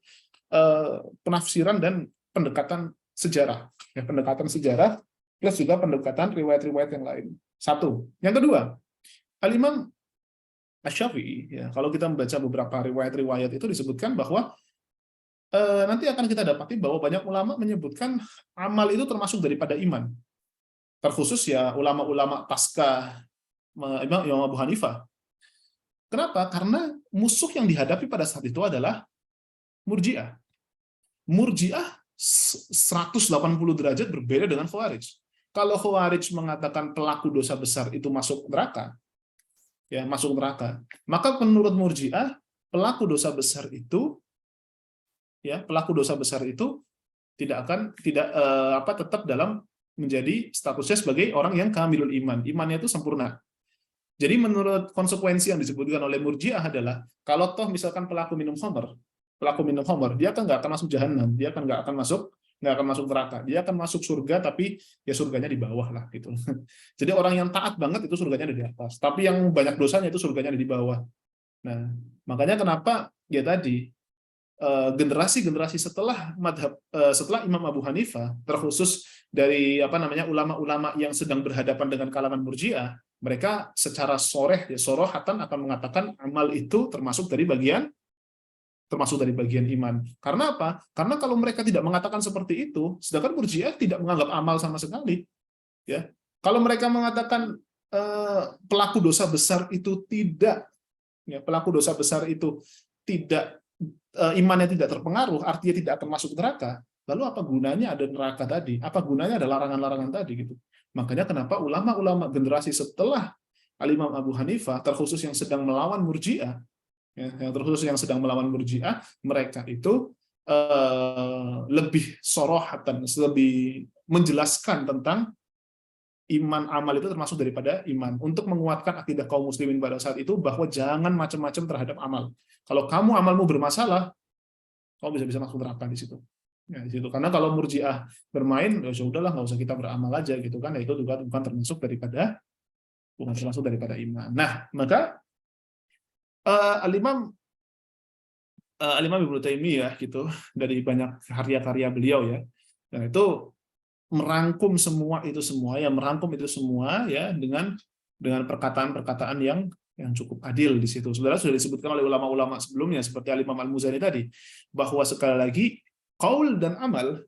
penafsiran dan pendekatan sejarah. Ya, pendekatan sejarah plus juga pendekatan riwayat-riwayat yang lain. Satu. Yang kedua, Al-Imam Asy-Syafi'i, ya, kalau kita membaca beberapa riwayat-riwayat itu disebutkan bahwa nanti akan kita dapati bahwa banyak ulama menyebutkan amal itu termasuk daripada iman. Terkhusus ya ulama-ulama pasca Imam Abu Hanifah. Kenapa? Karena musuh yang dihadapi pada saat itu adalah Murji'ah. Murji'ah 180 derajat berbeda dengan Khawarij. Kalau Khawarij mengatakan pelaku dosa besar itu masuk neraka, ya masuk neraka, maka menurut Murji'ah pelaku dosa besar itu, ya pelaku dosa besar itu tetap dalam menjadi statusnya sebagai orang yang kamilul iman, imannya itu sempurna. Jadi menurut konsekuensi yang disebutkan oleh Murji'ah adalah kalau toh misalkan pelaku minum khamr, dia kan nggak akan masuk jahanam, dia kan nggak akan masuk neraka, dia akan masuk surga, tapi ya surganya di bawah lah gitu. Jadi orang yang taat banget itu surganya di atas, tapi yang banyak dosanya itu surganya di bawah. Nah, makanya kenapa ya tadi generasi-generasi setelah Imam Abu Hanifah, terkhusus dari ulama-ulama yang sedang berhadapan dengan kalangan Murji'ah, mereka secara sorohatan akan mengatakan amal itu termasuk dari bagian iman. Karena apa? Karena kalau mereka tidak mengatakan seperti itu, sedangkan Murji'ah tidak menganggap amal sama sekali. Ya, kalau mereka mengatakan pelaku dosa besar itu tidak, ya pelaku dosa besar itu tidak imannya tidak terpengaruh, artinya tidak akan masuk neraka. Lalu apa gunanya ada neraka tadi? Apa gunanya ada larangan-larangan tadi gitu? Makanya kenapa ulama-ulama generasi setelah Al-Imam Abu Hanifah, terkhusus yang sedang melawan Murji'ah, mereka itu lebih sorohatan, lebih menjelaskan tentang iman amal itu termasuk daripada iman, untuk menguatkan akidah kaum muslimin pada saat itu bahwa jangan macam-macam terhadap amal. Kalau kamu amalmu bermasalah, kamu bisa masuk neraka di situ. Ya, di situ. Karena kalau Murji'ah bermain, ya sudahlah, nggak usah kita beramal aja gitu kan. Ya, itu juga bukan termasuk daripada iman. Nah, maka Al-Imam Ibnu Taimiyah gitu, dari banyak karya-karya beliau ya, dan itu merangkum itu semua ya dengan perkataan-perkataan yang cukup adil di situ. Sebenarnya sudah disebutkan oleh ulama-ulama sebelumnya seperti Al-Imam Al-Muzani tadi, bahwa sekali lagi qaul dan amal,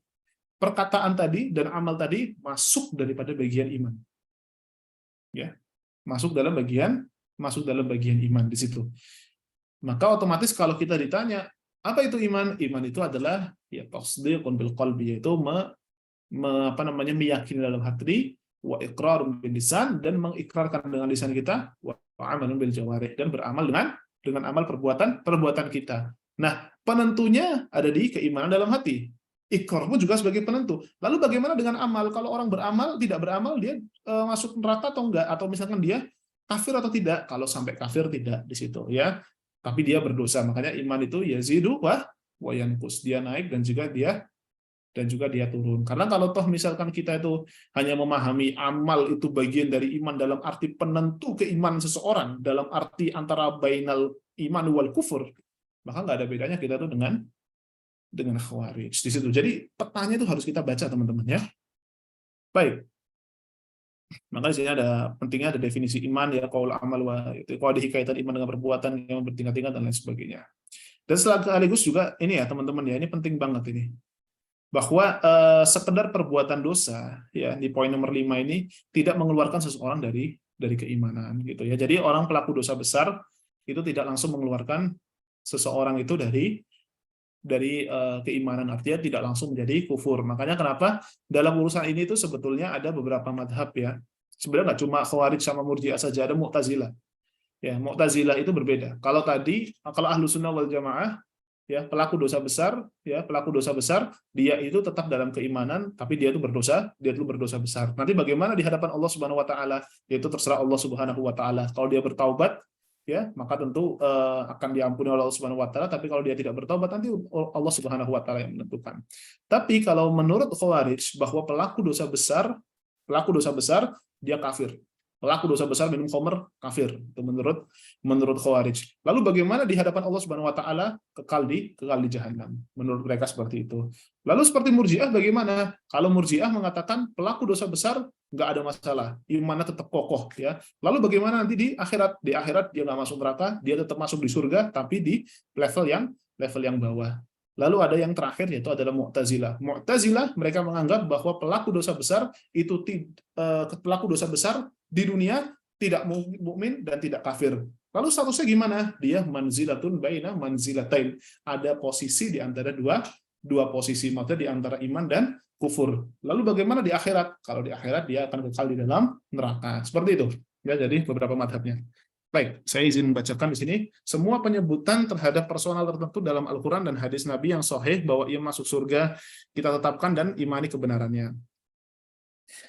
perkataan tadi dan amal tadi masuk daripada bagian iman. Ya, masuk dalam bagian iman di situ. Maka otomatis kalau kita ditanya apa itu iman? Iman itu adalah ya tasdiqun bil qalbi, yaitu meyakini dalam hati, wa iqrarun bil lisan, dan mengikrarkan dengan lisan kita, wa amalun bil jawarih, dan beramal dengan amal perbuatan kita. Nah, penentunya ada di keimanan dalam hati. Ikrar pun juga sebagai penentu. Lalu bagaimana dengan amal? Kalau orang beramal, tidak beramal, dia masuk neraka atau enggak? Atau misalkan dia kafir atau tidak? Kalau sampai kafir tidak di situ ya. Tapi dia berdosa. Makanya iman itu yazidu wa yanqus. Dia naik dan juga dia turun. Karena kalau toh misalkan kita itu hanya memahami amal itu bagian dari iman dalam arti penentu keimanan seseorang, dalam arti antara bainal iman wal kufur, maka nggak ada bedanya kita tuh dengan Khawarij di situ. Jadi petanya itu harus kita baca teman-teman ya. Baik. Maka di sini pentingnya ada definisi iman ya, qaul amal wa itu kalau dikaitan iman dengan perbuatan yang bertingkat-tingkat dan lain sebagainya. Dan sekaligus juga ini ya teman-teman ya, ini penting banget ini. Bahwa sekedar perbuatan dosa ya di poin nomor 5 ini tidak mengeluarkan seseorang dari keimanan gitu ya. Jadi orang pelaku dosa besar itu tidak langsung mengeluarkan seseorang itu dari keimanan, artinya tidak langsung menjadi kufur. Makanya kenapa dalam urusan ini itu sebetulnya ada beberapa madhab ya. Sebenarnya nggak cuma Khawarij sama Murji'ah saja, ada Mu'tazilah. Ya, Mu'tazilah itu berbeda. Kalau Ahlus Sunnah wal Jamaah ya, pelaku dosa besar dia itu tetap dalam keimanan, tapi dia itu berdosa besar. Nanti bagaimana di hadapan Allah Subhanahu wa taala, yaitu terserah Allah Subhanahu wa taala. Kalau dia bertaubat ya, maka tentu akan diampuni oleh Allah Subhanahu wa taala, tapi kalau dia tidak bertaubat nanti Allah Subhanahu wa taala yang menentukan. Tapi kalau menurut Khawarij bahwa pelaku dosa besar dia kafir. Pelaku dosa besar minum khamr kafir. Itu menurut Khawarij. Lalu bagaimana di hadapan Allah Subhanahu wa taala? Kekal di jahanam. Menurut mereka seperti itu. Lalu seperti Murji'ah bagaimana? Kalau Murji'ah mengatakan pelaku dosa besar nggak ada masalah, imannya tetap kokoh ya. Lalu bagaimana nanti di akhirat? Di akhirat dia nggak masuk neraka, dia tetap masuk di surga, tapi di level yang bawah. Lalu ada yang terakhir yaitu adalah Mu'tazilah. Mu'tazilah mereka menganggap bahwa pelaku dosa besar itu pelaku dosa besar di dunia tidak mukmin dan tidak kafir. Lalu statusnya gimana? Dia manzilatun baina manzilatain. Ada posisi di antara dua posisi, maksudnya di antara iman dan kufur. Lalu bagaimana di akhirat? Kalau di akhirat dia akan kekal di dalam neraka. Seperti itu. Ya, jadi beberapa madhabnya. Baik, saya izin bacakan di sini. Semua penyebutan terhadap personal tertentu dalam Al-Quran dan hadis Nabi yang sahih bahwa ia masuk surga, kita tetapkan dan imani kebenarannya.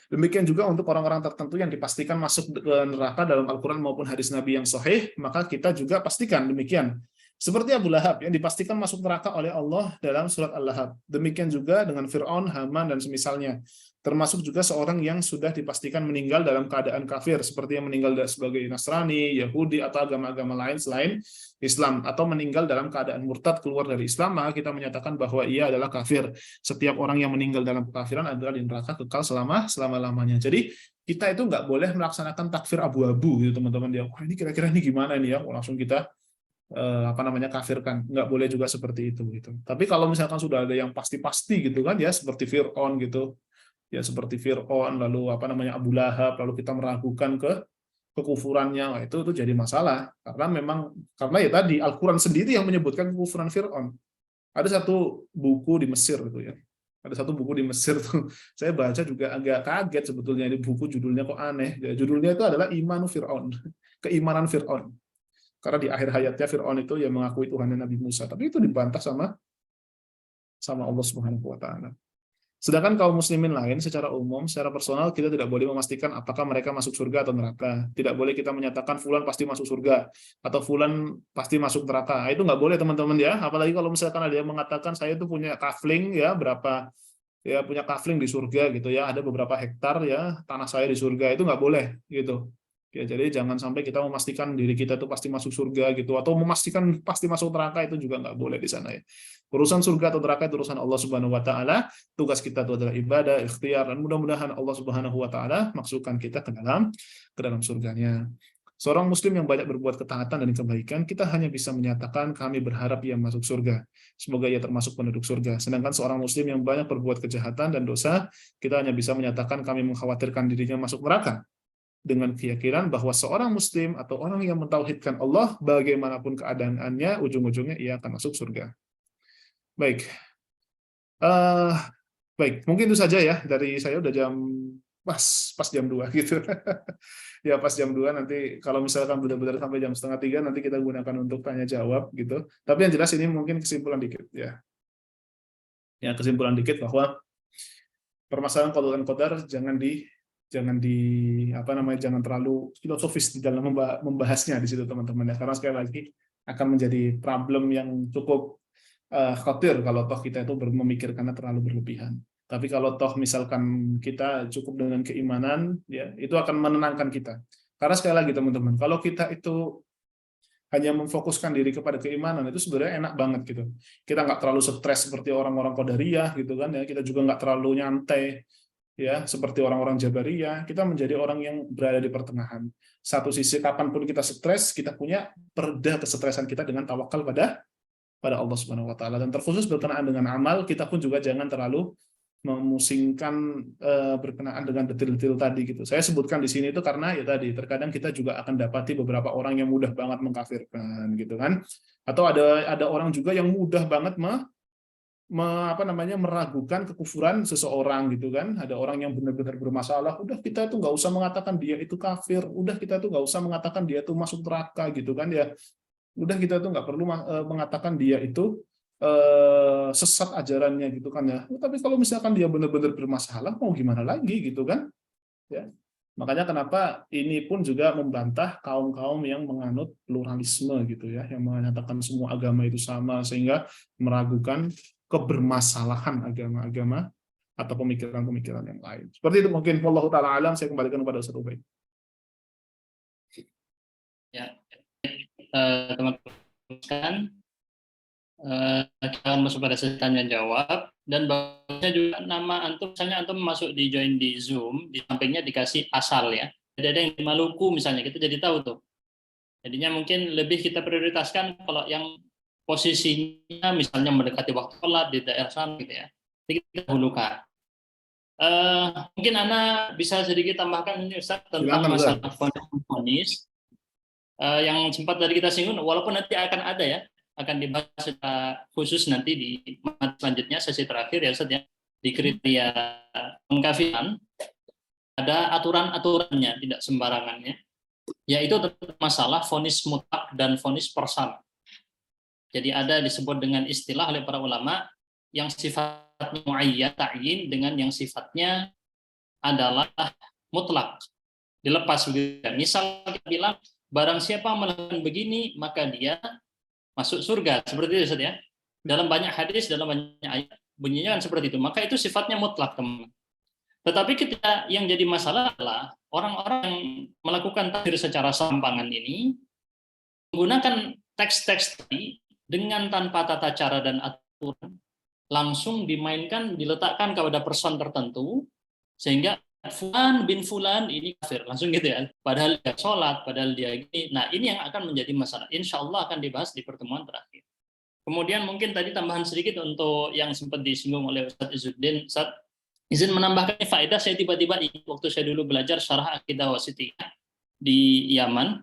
Demikian juga untuk orang-orang tertentu yang dipastikan masuk ke neraka dalam Al-Quran maupun hadis Nabi yang sahih, maka kita juga pastikan demikian. Seperti Abu Lahab yang dipastikan masuk neraka oleh Allah dalam surat Al-Lahab. Demikian juga dengan Fir'aun, Haman, dan semisalnya. Termasuk juga seorang yang sudah dipastikan meninggal dalam keadaan kafir, seperti yang meninggal sebagai Nasrani, Yahudi, atau agama-agama lain selain Islam, atau meninggal dalam keadaan murtad keluar dari Islam, maka kita menyatakan bahwa ia adalah kafir. Setiap orang yang meninggal dalam kekafiran adalah di neraka kekal selama-lamanya. Jadi kita itu nggak boleh melaksanakan takfir abu-abu gitu teman-teman ya. Wah, ini kira-kira ini gimana nih ya? Langsung kita kafirkan, nggak boleh juga seperti itu gitu. Tapi kalau misalkan sudah ada yang pasti-pasti gitu kan ya, seperti Fir'aun gitu ya, seperti Fir'aun, lalu Abu Lahab, lalu kita meragukan kekufurannya, itu jadi masalah karena ya tadi Al-Quran sendiri yang menyebutkan kekufuran Fir'aun. Ada satu buku di Mesir itu ya, tuh saya baca juga agak kaget sebetulnya, ini buku judulnya kok aneh ya. Judulnya itu adalah Imanu Fir'aun, keimanan Fir'aun. Karena di akhir hayatnya Fir'aun itu yang mengakui Tuhan dan Nabi Musa, tapi itu dibantah sama Allah Subhanahu wa taala. Sedangkan kaum muslimin lain secara umum, secara personal kita tidak boleh memastikan apakah mereka masuk surga atau neraka. Tidak boleh kita menyatakan fulan pasti masuk surga atau fulan pasti masuk neraka. Itu nggak boleh teman-teman ya. Apalagi kalau misalkan ada yang mengatakan saya itu punya kafling ya, punya kafling di surga gitu ya. Ada beberapa hektar ya tanah saya di surga, itu nggak boleh gitu. Ya, jadi jangan sampai kita memastikan diri kita itu pasti masuk surga gitu, atau memastikan pasti masuk neraka, itu juga nggak boleh di sana ya. Urusan surga atau neraka itu urusan Allah Subhanahu wa taala. Tugas kita itu adalah ibadah, ikhtiar, dan mudah-mudahan Allah Subhanahu wa taala masukkan kita ke dalam surganya. Seorang muslim yang banyak berbuat ketaatan dan kebaikan, kita hanya bisa menyatakan kami berharap ia masuk surga. Semoga ia termasuk penduduk surga. Sedangkan seorang muslim yang banyak berbuat kejahatan dan dosa, kita hanya bisa menyatakan kami mengkhawatirkan dirinya masuk neraka, dengan keyakinan bahwa seorang muslim atau orang yang mentauhidkan Allah, bagaimanapun keadaannya, ujung-ujungnya ia akan masuk surga. Baik. Baik, mungkin itu saja ya dari saya. Udah pas jam 2 gitu. Ya pas jam 2, nanti kalau misalkan benar-benar sampai jam 2:30 nanti kita gunakan untuk tanya jawab gitu. Tapi yang jelas ini mungkin kesimpulan dikit ya. Ya, kesimpulan dikit bahwa permasalahan qada dan qadar jangan terlalu filosofis di dalam membahasnya di situ teman-teman ya, karena sekali lagi akan menjadi problem yang cukup khawatir kalau toh kita itu memikirkannya terlalu berlebihan. Tapi kalau toh misalkan kita cukup dengan keimanan ya, itu akan menenangkan kita. Karena sekali lagi teman-teman, kalau kita itu hanya memfokuskan diri kepada keimanan, itu sebenarnya enak banget gitu. Kita nggak terlalu stres seperti orang-orang Qadariyah gitu kan ya, kita juga nggak terlalu nyantai ya seperti orang-orang Jabariyah. Kita menjadi orang yang berada di pertengahan. Satu sisi kapanpun kita stres, kita punya pereda kesetresan kita dengan tawakal pada Allah Subhanahu wa taala. Dan terkhusus berkenaan dengan amal, kita pun juga jangan terlalu memusingkan berkenaan dengan detil-detil tadi gitu. Saya sebutkan di sini itu karena ya tadi terkadang kita juga akan dapati beberapa orang yang mudah banget mengkafirkan gitu kan. Atau ada orang juga yang mudah banget meragukan kekufuran seseorang gitu kan. Ada orang yang benar-benar bermasalah, udah kita tuh nggak usah mengatakan dia itu kafir, udah kita tuh nggak usah mengatakan dia tuh masuk neraka gitu kan ya, udah kita tuh nggak perlu mengatakan dia itu sesat ajarannya gitu kan ya. Tapi kalau misalkan dia benar-benar bermasalah, mau gimana lagi gitu kan ya. Makanya kenapa ini pun juga membantah kaum-kaum yang menganut pluralisme gitu ya, yang menyatakan semua agama itu sama, sehingga meragukan kebermasalahan agama-agama atau pemikiran-pemikiran yang lain. Seperti itu mungkin. Wallahu taala alam. Saya kembalikan kepada Ustaz Ubaid. Ya, teman-teman, kita akan masuk pada sesi tanya jawab, dan bagusnya juga nama antum, misalnya antum masuk di join di Zoom, di sampingnya dikasih asal ya. Jadi ada yang di Maluku misalnya, kita jadi tahu tuh. Jadinya mungkin lebih kita prioritaskan kalau yang posisinya misalnya mendekati waktu sholat di daerah sana gitu ya. Jadi kita dahulukan. Mungkin Ana bisa sedikit tambahkan ini Ustaz tentang Silakan Ustaz. masalah vonis yang sempat tadi kita singgung, walaupun nanti akan ada ya, akan dibahas secara khusus nanti di selanjutnya sesi terakhir ya Ustaz ya, di kriteria pengkafiran ada aturan-aturannya, tidak sembarangannya, yaitu tentang masalah vonis mutlak dan vonis persama. Jadi ada disebut dengan istilah oleh para ulama yang sifatnya muayyan ta'yin dengan yang sifatnya adalah mutlak, dilepas begitu. Misal kita bilang barang siapa melakukan begini maka dia masuk surga, seperti itu Ustaz ya. Dalam banyak hadis, dalam banyak ayat bunyinya kan seperti itu. Maka itu sifatnya mutlak, teman. Tetapi ketika yang jadi masalah adalah orang-orang yang melakukan takfir secara sampangan ini menggunakan teks-teks tadi dengan tanpa tata cara dan aturan, langsung dimainkan, diletakkan kepada person tertentu, sehingga Fulan bin Fulan ini kafir, langsung gitu ya. Padahal dia sholat, padahal dia gini. Nah ini yang akan menjadi masalah. Insya Allah akan dibahas di pertemuan terakhir. Kemudian mungkin tadi tambahan sedikit untuk yang sempat disinggung oleh Ustadz Izzuddin. Ustadz izin menambahkan faedah, saya tiba-tiba ingat waktu saya dulu belajar syarah Aqidah Wasithiyah di Yaman.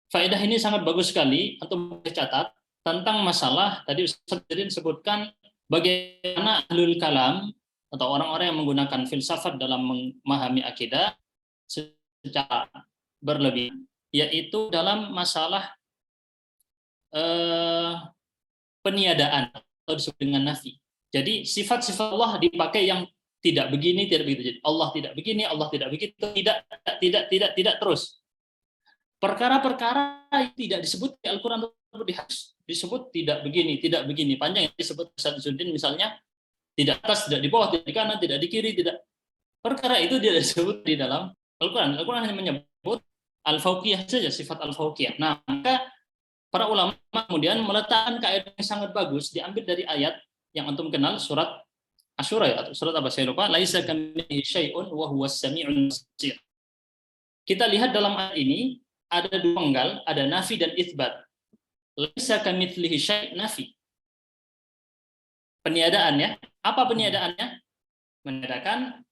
Faedah ini sangat bagus sekali untuk dicatat tentang masalah tadi Ustadz Izzuddin sebutkan bagaimana ahlul kalam atau orang-orang yang menggunakan filsafat dalam memahami akidah secara berlebihan, yaitu dalam masalah peniadaan atau disebut dengan nafi. Jadi sifat-sifat Allah dipakai yang tidak begini, tidak begitu. Jadi Allah tidak begini, Allah tidak begitu, tidak terus. Perkara-perkara yang tidak disebut di Al-Quran atau di hadis disebut tidak begini, panjang yang disebut Ustadz Izzuddin misalnya, tidak atas, tidak di bawah, tidak di kanan, tidak di kiri, tidak. Perkara itu tidak disebut di dalam Al-Quran. Al-Quran hanya menyebut al-fauqiyah saja, sifat al-fauqiyah. Nah, maka para ulama kemudian meletakkan kaidah yang sangat bagus, diambil dari ayat yang antum kenal, surat Asyura ya, atau surat apa saya lupa, laisa kamitslihi syai'un wa huwas sami'ul basir. Kita lihat dalam ayat ini ada dua penggal, ada nafi dan itsbat. Laisa kamitslihi syai' nafi. Peniadaan ya. Apa peniadaannya? Meniadakan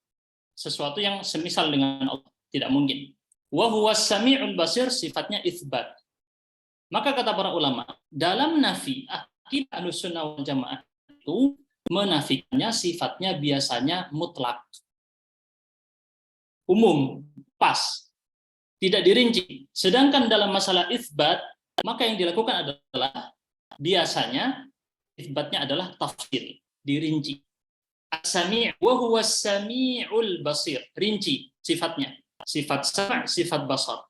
sesuatu yang semisal dengan Allah, tidak mungkin. Wa huwas sami'ul basir, sifatnya itsbat. Maka kata para ulama, dalam nafi akidah Ahlussunnah wal Jamaah itu menafikannya sifatnya biasanya mutlak. Umum, pas, tidak dirinci. Sedangkan dalam masalah itsbat, maka yang dilakukan adalah biasanya itsbatnya adalah tafsir, dirinci. As-sami' wa huwa as-sami'ul basir, rinci sifatnya. Sifat sama', sifat basar.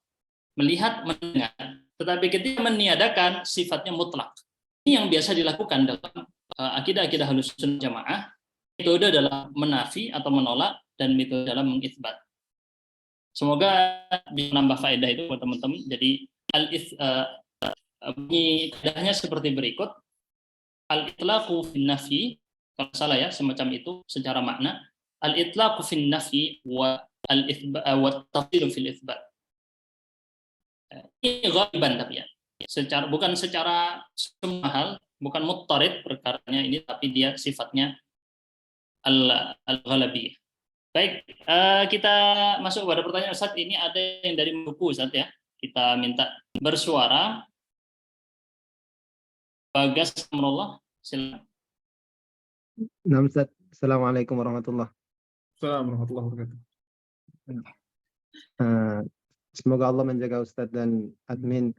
Melihat, mendengar. Tetapi ketika meniadakan sifatnya mutlak. Ini yang biasa dilakukan dalam akidah-akidah Ahlussunnah Jamaah. Metode dalam menafi atau menolak dan metode dalam mengitsbat. Semoga bisa menambah faedah itu buat teman-teman. Jadi kaidahnya seperti berikut. Al-itlaqu fin nafi, kalau salah ya semacam itu secara makna, al-itlaqu fin nafi wa at-tafsil fil itsbat. Ini ghaliban tapi ya. Bukan secara semua hal, bukan muttarid perkaranya ini, tapi dia sifatnya al-ghalabiyah. Baik, kita masuk pada pertanyaan Ustaz. Ini ada yang dari buku Ustaz ya. Kita minta bersuara. Bagas Amrullah, silakan. Nah, Ustaz. Assalamualaikum warahmatullahi wabarakatuh. Assalamualaikum warahmatullahi wabarakatuh. Semoga Allah menjaga Ustaz dan admin.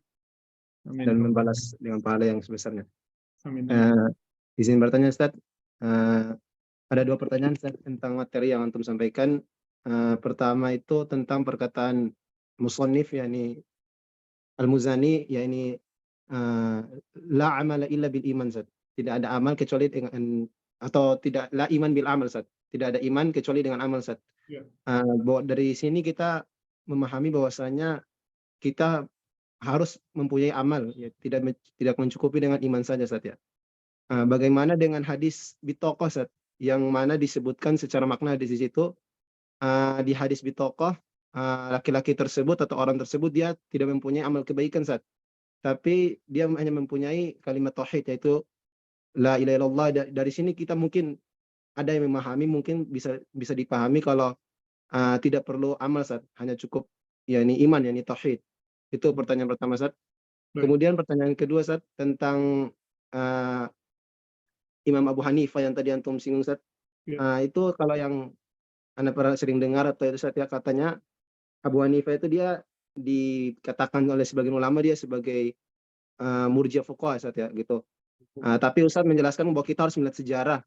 Amin. Dan membalas dengan pahala yang sebesarnya. Amin. Izin bertanya Ustaz, ada dua pertanyaan Ustaz, tentang materi yang antum sampaikan. Pertama itu tentang perkataan musannif, yakni Al-Muzani, yakni la amala illa bil iman Ustaz. Tidak ada amal kecuali dengan, atau tidak, la iman bil amal Ustaz. Tidak ada iman kecuali dengan amal Ustaz. Ya. Dari sini kita memahami bahwasanya kita harus mempunyai amal, ya, tidak mencukupi dengan iman saja, Ustaz, ya. Bagaimana dengan hadis bitokoh, Ustaz, yang mana disebutkan secara makna di situ, di hadis bitokoh, laki-laki tersebut atau orang tersebut dia tidak mempunyai amal kebaikan, Ustaz, tapi dia hanya mempunyai kalimat tauhid, yaitu la ilaha illallah. Dari sini kita mungkin ada yang memahami, mungkin bisa dipahami kalau tidak perlu amal, Ustaz, hanya cukup yakni iman, yakni tauhid. Itu pertanyaan pertama, Ustaz. Kemudian pertanyaan kedua, Ustaz, tentang Imam Abu Hanifah yang tadi antum singgung, Ustaz. Itu kalau yang Anda pernah sering dengar atau itu, Ustaz, ya, katanya Abu Hanifah itu dia dikatakan oleh sebagian ulama dia sebagai murji'ah fuqaha, Ustaz, ya, gitu. Tapi Ustaz menjelaskan bahwa kita harus melihat sejarah.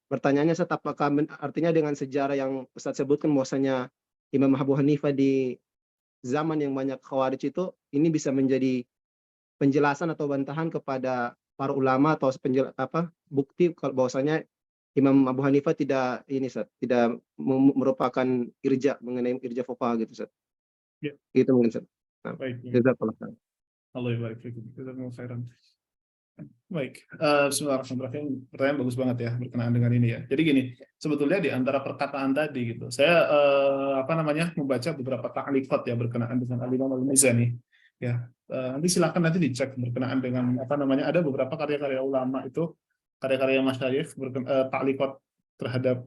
Pertanyaannya, Ustaz, apakah artinya dengan sejarah yang Ustaz sebutkan bahwasanya Imam Abu Hanifah di zaman yang banyak Khawarij itu, ini bisa menjadi penjelasan atau bantahan kepada para ulama atau bukti kalau bahwasanya Imam Abu Hanifah tidak merupakan irja, mengenai irja fuqaha gitu, Ustaz. Ya. Gitu mungkin, Ustaz. Baik. Jazakallah. Allah barik fikum. Jazakumullah khairan. Baik, bismillahirrahmanirrahim. Pertanyaan bagus banget ya berkenaan dengan ini ya. Jadi gini, sebetulnya di antara perkataan tadi gitu, saya membaca beberapa ta'liqat ya berkenaan dengan Al-Imam Al-Muzani. Ya, nanti silakan nanti dicek berkenaan dengan ada beberapa karya-karya ulama itu, karya-karya masyayikh ta'liqat terhadap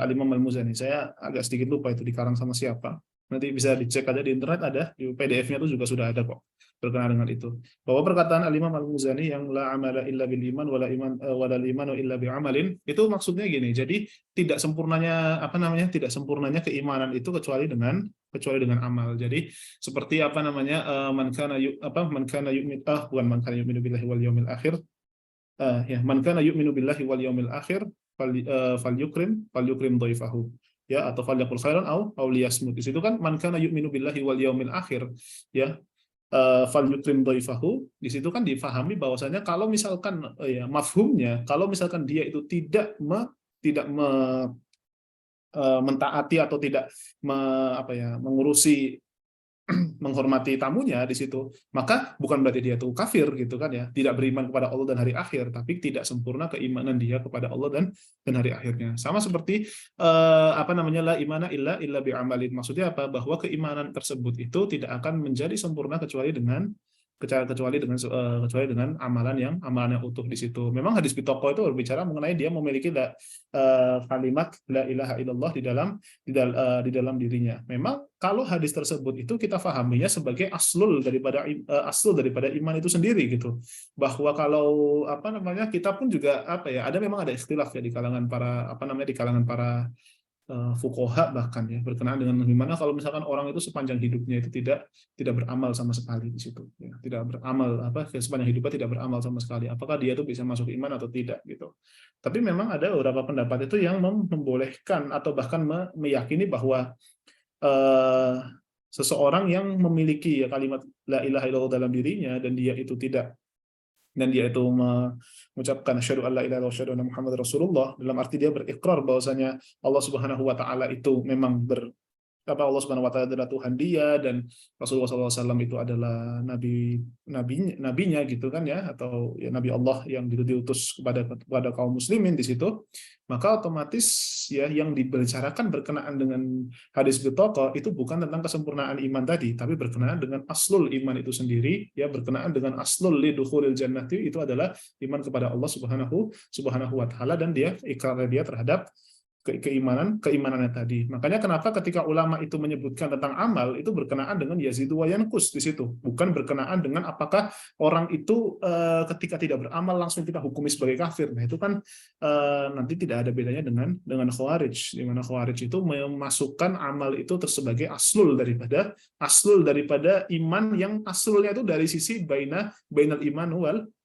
Al-Imam Al-Muzani. Saya agak sedikit lupa itu dikarang sama siapa. Nanti bisa dicek aja di internet, ada di PDF-nya itu juga sudah ada kok berkenaan dengan itu. Bahwa perkataan Al-Imam Al-Muzani yang la amala illa bil iman wala imanu illa bi amalin, itu maksudnya gini. Jadi tidak sempurnanya keimanan itu kecuali dengan amal. Jadi seperti man kana yu'minu billahi wal yawmil akhir. Man kana yu'minu billahi wal yawmil akhir falyukrim dhaifahu. Ya, atau falyaqul khairan aw liyasmut. Di situ kan man kana yu'minu billahi wal yawmil akhir, ya, falyukrim dhaifahu. Di situ kan difahami bahwasanya kalau misalkan mafhumnya, kalau misalkan dia itu tidak mentaati atau tidak mengurusi menghormati tamunya di situ, maka bukan berarti dia itu kafir gitu kan ya, tidak beriman kepada Allah dan hari akhir, tapi tidak sempurna keimanan dia kepada Allah dan hari akhirnya. Sama seperti la imana illa bi amalin. Maksudnya apa? Bahwa keimanan tersebut itu tidak akan menjadi sempurna kecuali dengan amalan yang utuh di situ. Memang hadis Bitaqah itu berbicara mengenai dia memiliki kalimat la ilaha illallah di dalam dirinya. Memang kalau hadis tersebut itu kita fahaminya sebagai asal daripada iman itu sendiri gitu. Bahwa kalau kita pun juga memang ada ikhtilaf ya di kalangan para fuqaha bahkan ya berkenaan dengan gimana kalau misalkan orang itu sepanjang hidupnya itu tidak beramal sama sekali di situ ya, tidak beramal sepanjang hidupnya tidak beramal sama sekali, apakah dia itu bisa masuk iman atau tidak gitu. Tapi memang ada beberapa pendapat itu yang membolehkan atau bahkan meyakini bahwa seseorang yang memiliki kalimat la ilaha illallah dalam dirinya dan dia itu mengucapkan asyhadu alla ilaha illallah wa asyhadu anna Muhammadar Rasulullah, dalam arti dia berikrar bahwasanya Allah Subhanahu wa taala itu memang Allah Subhanahu wa taala adalah Tuhan dia dan Rasulullah SAW itu adalah nabinya gitu kan ya, atau ya nabi Allah yang diutus kepada kaum muslimin di situ, maka otomatis ya yang dibicarakan berkenaan dengan hadis Bitaqah itu bukan tentang kesempurnaan iman tadi, tapi berkenaan dengan aslul iman itu sendiri, ya, berkenaan dengan aslul lidukhulil jannati, itu adalah iman kepada Allah Subhanahu wa taala dan dia ikrar dia terhadap keimanannya tadi. Makanya kenapa ketika ulama itu menyebutkan tentang amal itu berkenaan dengan yazidu wa yanqus di situ, bukan berkenaan dengan apakah orang itu ketika tidak beramal langsung kita hukumi sebagai kafir. Nah, itu kan nanti tidak ada bedanya dengan Khawarij, di mana Khawarij itu memasukkan amal itu sebagai aslul daripada iman yang aslulnya itu dari sisi bainal iman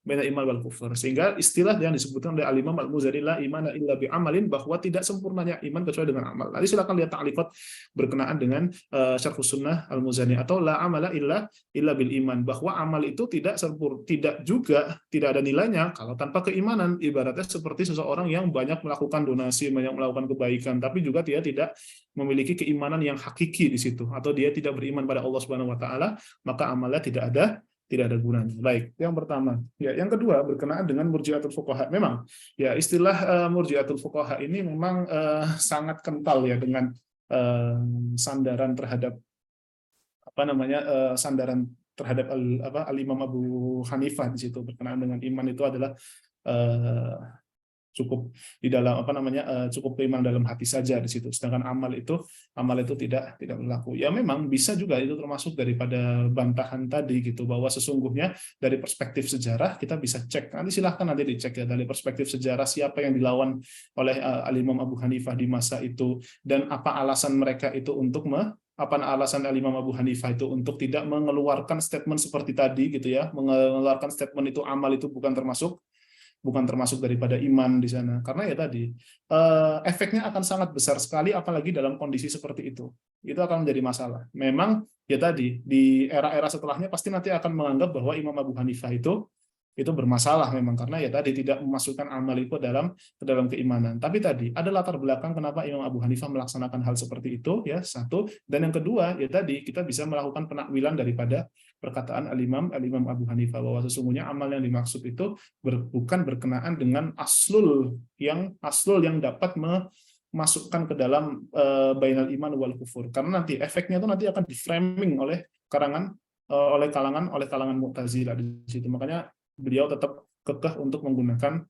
bainal iman wal kufur. Sehingga istilah yang disebutkan oleh Al-Imam Al-Muzani la imana illa bi amalin, bahwa tidak sempurnanya iman kecuali dengan amal. Nanti silakan lihat ta'liqat berkenaan dengan Syarhus Sunnah Al-Muzani, atau la amala illa bil iman, bahwa amal itu tidak sempurna, tidak ada nilainya kalau tanpa keimanan. Ibaratnya seperti seseorang yang banyak melakukan donasi, banyak melakukan kebaikan, tapi juga dia tidak memiliki keimanan yang hakiki di situ, atau dia tidak beriman pada Allah Subhanahu wa taala, maka amalnya tidak ada gunanya. Baik, yang pertama. Ya, yang kedua berkenaan dengan murji'atul fuqaha. Memang ya istilah murji'atul fuqaha ini memang sangat kental ya dengan sandaran terhadap sandaran terhadap Al-Imam Abu Hanifah di situ. Berkenaan dengan iman itu adalah cukup di dalam cukup beriman dalam hati saja di situ, sedangkan amal itu tidak berlaku. Ya memang bisa juga itu termasuk daripada bantahan tadi gitu, bahwa sesungguhnya dari perspektif sejarah kita bisa cek, nanti silahkan nanti dicek ya, dari perspektif sejarah siapa yang dilawan oleh Al-Imam Abu Hanifah di masa itu, dan apa alasan mereka itu untuk apa alasan Al-Imam Abu Hanifah itu untuk tidak mengeluarkan statement seperti tadi gitu ya, mengeluarkan statement itu amal itu bukan termasuk daripada iman di sana, karena ya tadi efeknya akan sangat besar sekali, apalagi dalam kondisi seperti itu akan menjadi masalah. Memang ya tadi di era-era setelahnya pasti nanti akan menganggap bahwa Imam Abu Hanifah itu bermasalah memang, karena ya tadi tidak memasukkan amal itu ke dalam keimanan. Tapi tadi ada latar belakang kenapa Imam Abu Hanifah melaksanakan hal seperti itu ya, satu, dan yang kedua ya tadi kita bisa melakukan penakwilan daripada perkataan Al-Imam Abu Hanifah, bahwa sesungguhnya amal yang dimaksud itu bukan berkenaan dengan aslul yang dapat memasukkan ke dalam bainal iman wal kufur, karena nanti efeknya itu nanti akan di-framing oleh kalangan Mu'tazilah di situ. Makanya beliau tetap kekeh untuk menggunakan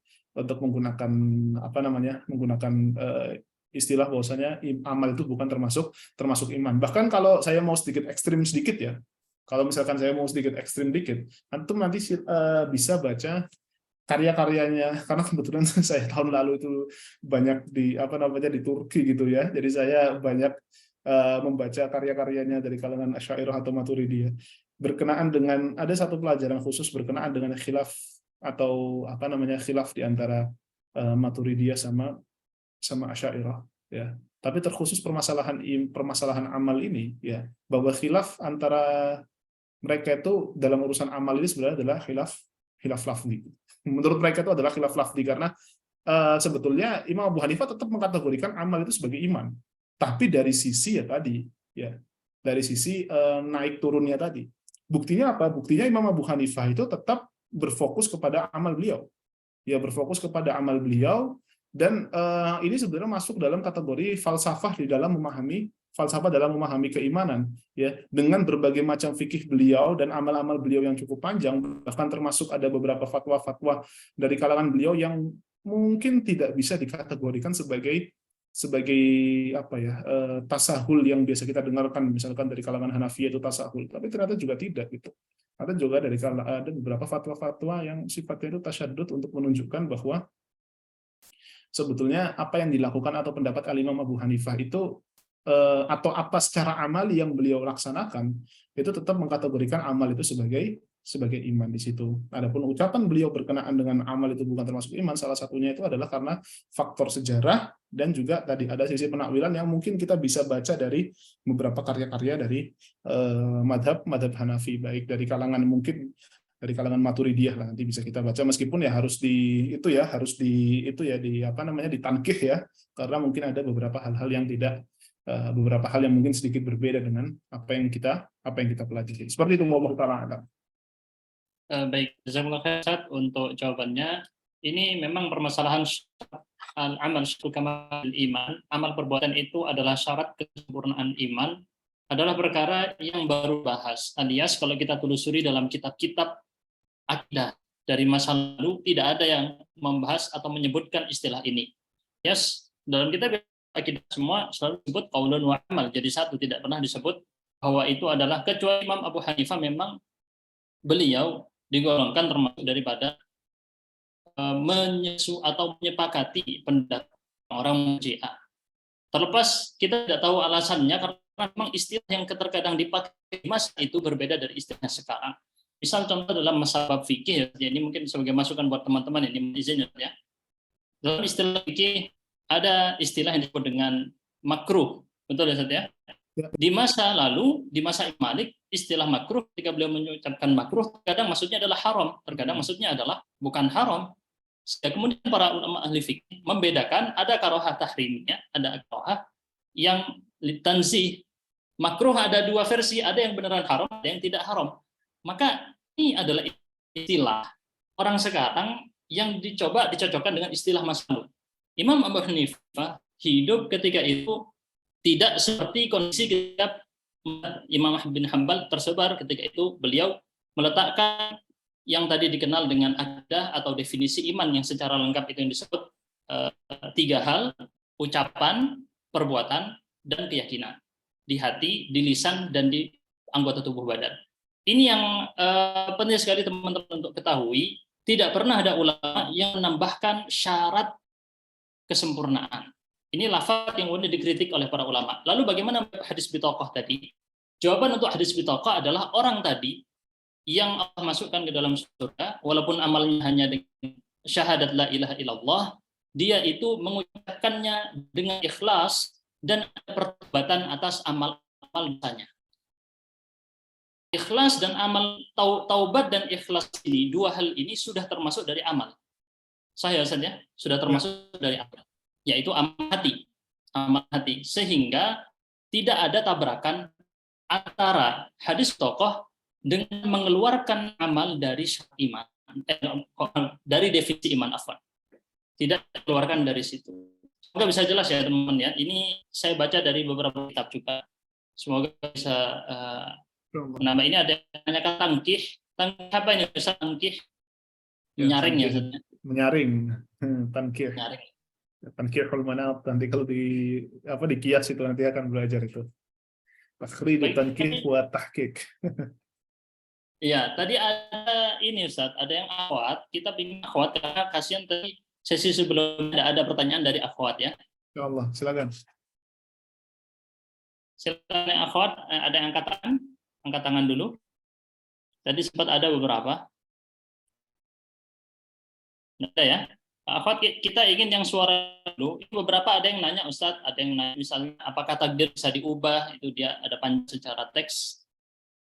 istilah bahwasanya amal itu bukan termasuk iman. Bahkan kalau saya mau sedikit ekstrim sedikit ya, kalau misalkan saya mau sedikit ekstrim dikit, antum nanti bisa baca karya-karyanya, karena kebetulan saya tahun lalu itu banyak di Turki gitu ya, jadi saya banyak membaca karya-karyanya dari kalangan Asy'ariyah atau Maturidiyah, berkenaan dengan ada satu pelajaran khusus berkenaan dengan khilaf atau khilaf di antara Maturidiyah sama Asy'ariyah ya. Tapi terkhusus permasalahan amal ini ya, bahwa khilaf antara mereka itu dalam urusan amal ini sebenarnya adalah khilaf lafzi. Menurut mereka itu adalah khilaf lafzi, karena sebetulnya Imam Abu Hanifah tetap mengkategorikan amal itu sebagai iman. Tapi dari sisi ya tadi, ya dari sisi naik turunnya tadi. Buktinya apa? Buktinya Imam Abu Hanifah itu tetap berfokus kepada amal beliau. Ya, berfokus kepada amal beliau, dan ini sebenarnya masuk dalam kategori falsafah dalam memahami keimanan ya, dengan berbagai macam fikih beliau dan amal-amal beliau yang cukup panjang, bahkan termasuk ada beberapa fatwa-fatwa dari kalangan beliau yang mungkin tidak bisa dikategorikan sebagai tasahul yang biasa kita dengarkan, misalkan dari kalangan Hanafiyah itu tasahul, tapi ternyata juga tidak gitu. Ada juga ada beberapa fatwa-fatwa yang sifatnya itu tasyaddud untuk menunjukkan bahwa sebetulnya apa yang dilakukan atau pendapat Al-Imam Abu Hanifah itu atau apa secara amali yang beliau laksanakan itu tetap mengkategorikan amal itu sebagai iman di situ. Adapun ucapan beliau berkenaan dengan amal itu bukan termasuk iman, salah satunya itu adalah karena faktor sejarah, dan juga tadi ada sisi penakwilan yang mungkin kita bisa baca dari beberapa karya-karya dari madhab Hanafi, baik dari kalangan Maturidiyah lah, nanti bisa kita baca, meskipun ya harus ditankih ya, karena mungkin ada beberapa hal yang mungkin sedikit berbeda dengan apa yang kita pelajari. Seperti itu, wallahu ta'ala. Baik, jazakumullah khair untuk jawabannya. Ini memang permasalahan amal kamal iman, amal perbuatan itu adalah syarat kesempurnaan iman, adalah perkara yang baru bahas. Alias kalau kita telusuri dalam kitab-kitab akidah dari masa lalu, tidak ada yang membahas atau menyebutkan istilah ini. Yes, dalam kitab akidah semua selalu disebut qaulun wa amal, jadi satu, tidak pernah disebut bahwa itu adalah, kecuali Imam Abu Hanifah memang beliau digolongkan termasuk daripada menyesu atau menyepakati pendapat orang Murji'ah. Terlepas kita tidak tahu alasannya, karena memang istilah yang terkadang dipakai di masa itu berbeda dari istilah sekarang. Misal contoh dalam mazhab fikih, ya, ini mungkin sebagai masukan buat teman-teman ini izin ya. Dalam istilah fikih ada istilah yang disebut dengan makruh, betul ya Ustaz ya? Ya. Di masa lalu, di masa Imam Malik, istilah makruh ketika beliau mengucapkan makruh, terkadang maksudnya adalah haram, terkadang maksudnya adalah bukan haram. Kemudian para ulama ahli fikih membedakan ada karohah tahrimnya, ada karohah yang litanzih. Makruh ada dua versi, ada yang beneran haram, ada yang tidak haram. Maka ini adalah istilah orang sekarang yang dicoba dicocokkan dengan istilah masa lalu. Imam Abu Hanifah hidup ketika itu tidak seperti kondisi ketika Imam Ahmad bin Hanbal tersebar. Ketika itu beliau meletakkan yang tadi dikenal dengan akidah atau definisi iman yang secara lengkap itu yang disebut 3 hal: ucapan, perbuatan, dan keyakinan di hati, di lisan, dan di anggota tubuh badan. Ini yang penting sekali teman-teman untuk ketahui. Tidak pernah ada ulama yang menambahkan syarat kesempurnaan. Ini lafaz yang kemudian dikritik oleh para ulama. Lalu bagaimana hadis bitoqah tadi? Jawaban untuk hadis bitoqah adalah orang tadi yang Allah masukkan ke dalam surga, walaupun amalnya hanya dengan syahadat la ilaha illallah, dia itu mengucapkannya dengan ikhlas dan pertobatan atas amal-amal dosanya. Ikhlas dan amal taubat dan ikhlas ini, dua hal ini sudah termasuk dari amal. Saya saja sudah termasuk dari amal, yaitu amal hati. Sehingga tidak ada tabrakan antara hadis tokoh dengan mengeluarkan amal dari syarat iman, dari definisi iman afwan. Tidak dikeluarkan dari situ. Semoga bisa jelas ya teman-teman ya. Ini saya baca dari beberapa kitab juga. Semoga bisa nama ini ada yang nanyakan tangkih. Tangkih apa ini? Bisa tangkih? Menyaring ya. Menyaring. Tangkih. Menyaring. Tangkihul manat, nanti kalau di kias itu nanti akan belajar itu. Takhrij tangkih wa tahqiq. Iya, tadi ada ini Ustaz, ada yang akhwat. Kita ingin akhwat karena kasihan tadi sesi sebelumnya ada pertanyaan dari akhwat ya. Ya Allah, silakan. Silakan yang akhwat, ada yang angkat tangan dulu. Tadi sempat ada beberapa. Ada ya. Akhwat, kita ingin yang suara dulu. Itu beberapa ada yang nanya Ustaz, ada yang nanya misalnya apakah takdir bisa diubah, itu dia ada panjang secara teks.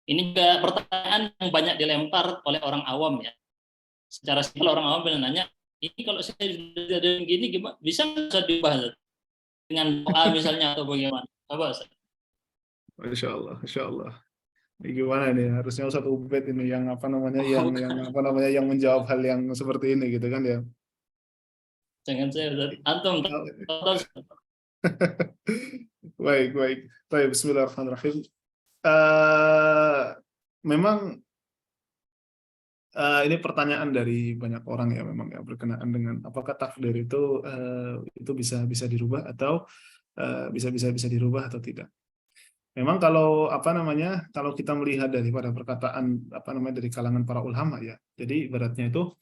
Ini juga pertanyaan yang banyak dilempar oleh orang awam ya. Secara simpel orang awam nanya, ini kalau saya sudah ada gini gimana? Bisa diubah dengan doa misalnya atau bagaimana? Apa Ustaz? Masya Allah. Ini gimana nih? Harusnya Ustaz Ubed ini yang yang menjawab hal yang seperti ini gitu kan ya. Jangan saya Ustaz. Antum. Baik. Baik, bismillahirrahmanirrahim. Memang ini pertanyaan dari banyak orang ya, memang ya, berkenaan dengan apakah takdir itu bisa dirubah atau bisa dirubah atau tidak. Memang kalau kalau kita melihat daripada perkataan dari kalangan para ulama ya, jadi ibaratnya itu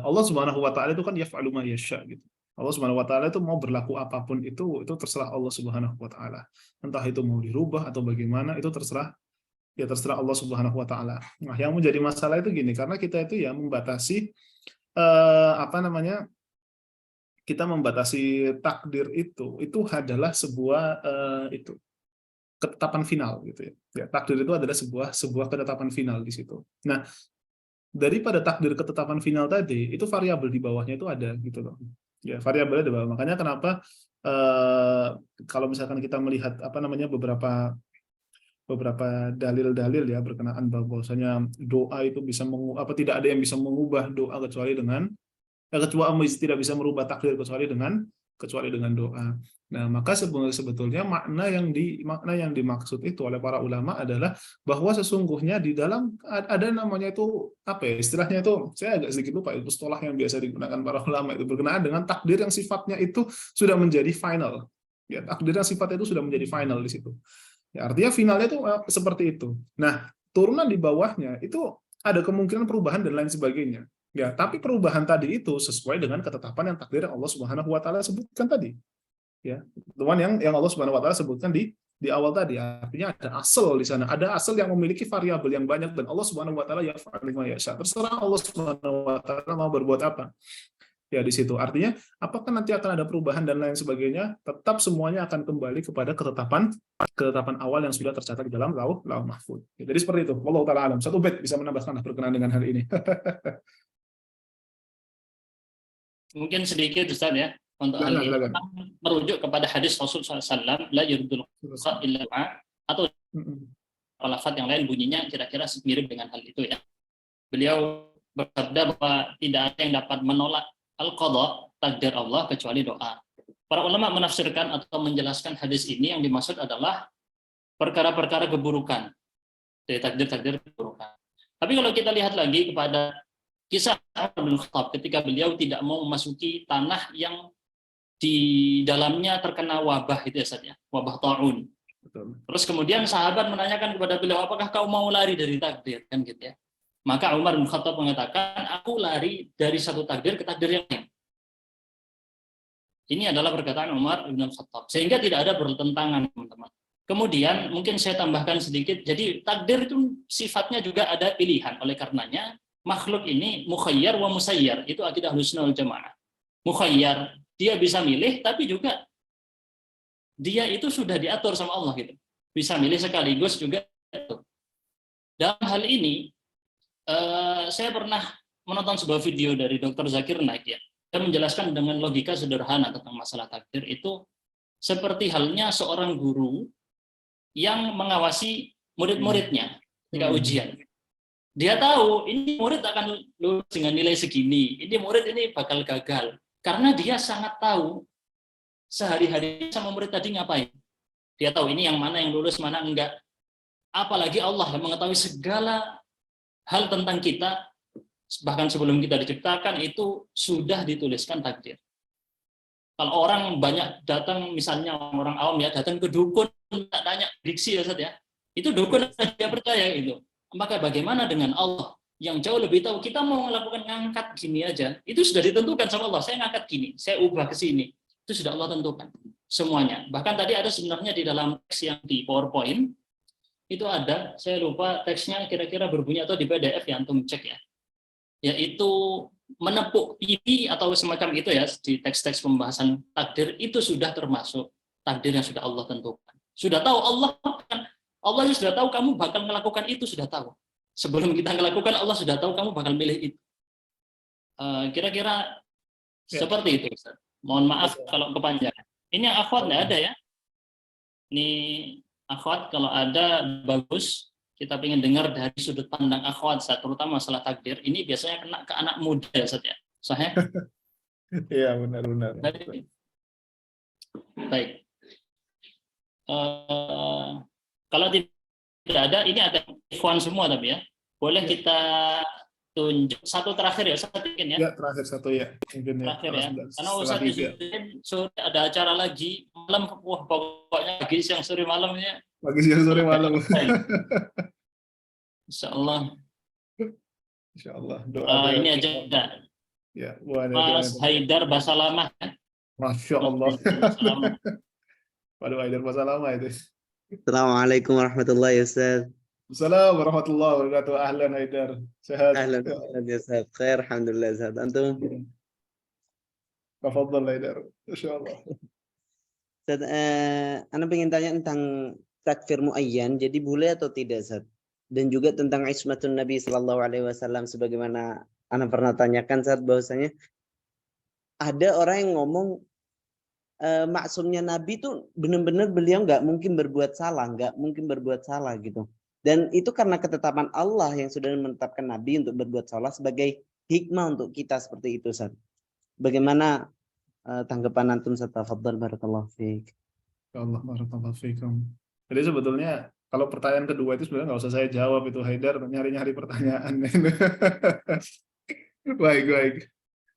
Allah Subhanahu wa taala itu kan yaf'alu ma yasha gitu. Allah Subhanahu wa taala itu mau berlaku apapun itu terserah Allah Subhanahu wa taala. Entah itu mau dirubah atau bagaimana, itu terserah Allah Subhanahu wa taala. Nah, yang menjadi masalah itu gini, karena kita itu ya membatasi kita membatasi takdir itu adalah sebuah ketetapan final gitu ya. Ya, takdir itu adalah sebuah ketetapan final di situ. Nah, daripada takdir ketetapan final tadi, itu variabel di bawahnya itu ada gitu loh. Ya, variabelnya di bawah. Makanya kenapa kalau misalkan kita melihat beberapa dalil-dalil ya berkenaan bahwasanya doa itu tidak ada yang bisa mengubah doa kecuali tidak bisa merubah takdir kecuali dengan doa. Nah, maka sebetulnya makna yang dimaksud itu oleh para ulama adalah bahwa sesungguhnya di dalam ada namanya itu istilahnya itu saya agak sedikit lupa, itu istilah yang biasa digunakan para ulama itu berkenaan dengan takdir yang sifatnya itu sudah menjadi final. Ya, takdir yang sifatnya itu sudah menjadi final di situ. Ya, artinya finalnya itu seperti itu. Nah, turunan di bawahnya itu ada kemungkinan perubahan dan lain sebagainya. Ya, tapi perubahan tadi itu sesuai dengan ketetapan yang takdir yang Allah Subhanahu wa taala sebutkan tadi. Ya, teman yang Allah Subhanahu wa taala sebutkan di di awal tadi, artinya ada asal di sana, ada asal yang memiliki variabel yang banyak, dan Allah Subhanahu wa taala yaf'alu ma yasha. Terserah Allah Subhanahu wa taala mau berbuat apa. Ya di situ. Artinya apakah nanti akan ada perubahan dan lain sebagainya, tetap semuanya akan kembali kepada ketetapan awal yang sudah tercatat di dalam lauh mahfuz. Jadi seperti itu. Wallahu taala alam. Satu bait bisa menambahkan berkenaan dengan hal ini. Mungkin sedikit Ustaz ya untuk hal ini. Merujuk kepada hadis Rasul SAW, la yurdul qad illa ma, atau lafaz yang lain bunyinya kira-kira mirip dengan hal itu ya. Beliau bersabda bahwa tidak ada yang dapat menolak al-qadha, takdir Allah, kecuali doa. Para ulama menafsirkan atau menjelaskan hadis ini yang dimaksud adalah perkara-perkara keburukan, dari takdir-takdir keburukan. Tapi kalau kita lihat lagi kepada kisah Umar bin Khattab ketika beliau tidak mau memasuki tanah yang di dalamnya terkena wabah itu ya Ustaz ya, wabah ta'un. Terus kemudian sahabat menanyakan kepada beliau, apakah kau mau lari dari takdir, kan gitu ya. Maka Umar bin Khattab mengatakan, aku lari dari satu takdir ke takdir yang lain. Ini adalah perkataan Umar bin Khattab, sehingga tidak ada bertentangan, teman-teman. Kemudian mungkin saya tambahkan sedikit, jadi takdir itu sifatnya juga ada pilihan, oleh karenanya makhluk ini mukhayyar wa musayyar, itu akidah Ahlussunnah wal Jamaah. Mukhayyar, dia bisa milih, tapi juga dia itu sudah diatur sama Allah gitu. Bisa milih sekaligus juga. Dalam hal ini, saya pernah menonton sebuah video dari Dr. Zakir Naik ya. Dia menjelaskan dengan logika sederhana tentang masalah takdir itu seperti halnya seorang guru yang mengawasi murid-muridnya ketika ujian. Dia tahu ini murid akan lulus dengan nilai segini, ini murid ini bakal gagal. Karena dia sangat tahu sehari-hari sama murid tadi ngapain. Dia tahu ini yang mana yang lulus, mana enggak. Apalagi Allah yang mengetahui segala hal tentang kita, bahkan sebelum kita diciptakan itu sudah dituliskan takdir. Kalau orang banyak datang, misalnya orang awam ya, datang ke dukun, tak tanya diksi ya Ustaz ya, itu dukun dia percaya itu. Maka bagaimana dengan Allah yang jauh lebih tahu, kita mau melakukan ngangkat gini aja, itu sudah ditentukan sama Allah, saya ngangkat gini, saya ubah ke sini, itu sudah Allah tentukan semuanya. Bahkan tadi ada sebenarnya di dalam teks yang di PowerPoint, itu ada, saya lupa teksnya kira-kira berbunyi atau di PDF ya, antum cek ya, yaitu menepuk pipi atau semacam itu ya, di teks-teks pembahasan takdir, itu sudah termasuk takdir yang sudah Allah tentukan. Sudah tahu Allah sudah tahu kamu bakal melakukan itu, sudah tahu. Sebelum kita melakukan, Allah sudah tahu kamu bakal milih itu. Kira-kira seperti itu, Ustaz. Mohon maaf kalau kepanjangan. Ini yang akhwat nggak ada ya? Ini akhwat kalau ada bagus. Kita ingin dengar dari sudut pandang akhwat, terutama masalah takdir. Ini biasanya kena ke anak muda, Ustaz ya. Sahih? Iya, benar-benar. Baik. Kalau tidak ada, ini ada ikhwan semua tapi ya. Boleh kita tunjuk satu terakhir ya, Ustaz ya? Ya, terakhir satu ya. Mungkin terakhir ya. Karena Ustaz Izzuddin sore ada acara lagi, malam wah pokoknya pagi siang sore malamnya. Pagi siang sore malam. Insyaallah. Insyaallah. Ini aja enggak. Ya, Mas Haidar Basalamah. Masya Allah. Waduh, Haidar Basalamah itu. Assalamualaikum warahmatullahi wabarakatuh. Assalamualaikum warahmatullahi wabarakatuh. Ahlan Haidar. Sehat. Ahlan ya Ustaz. Khair, alhamdulillah Ustaz. Antum? Tafadhal Haidar. Insyaallah. Ustaz, ana pengen tanya tentang takfir muayyan, jadi boleh atau tidak Ustaz? Dan juga tentang ismatun Nabi sallallahu alaihi wasallam, sebagaimana ana pernah tanyakan saat bahwasanya ada orang yang ngomong maksumnya Nabi itu benar-benar beliau nggak mungkin berbuat salah gitu. Dan itu karena ketetapan Allah yang sudah menetapkan Nabi untuk berbuat salah sebagai hikmah untuk kita seperti itu, Ustaz. Bagaimana tanggapan antum, Ustaz? Tafadhal, barakallahu fiik. Allah barakallahu fiikum. Jadi sebetulnya kalau pertanyaan kedua itu sebenarnya nggak usah saya jawab, itu Haidar nyari-nyari pertanyaan.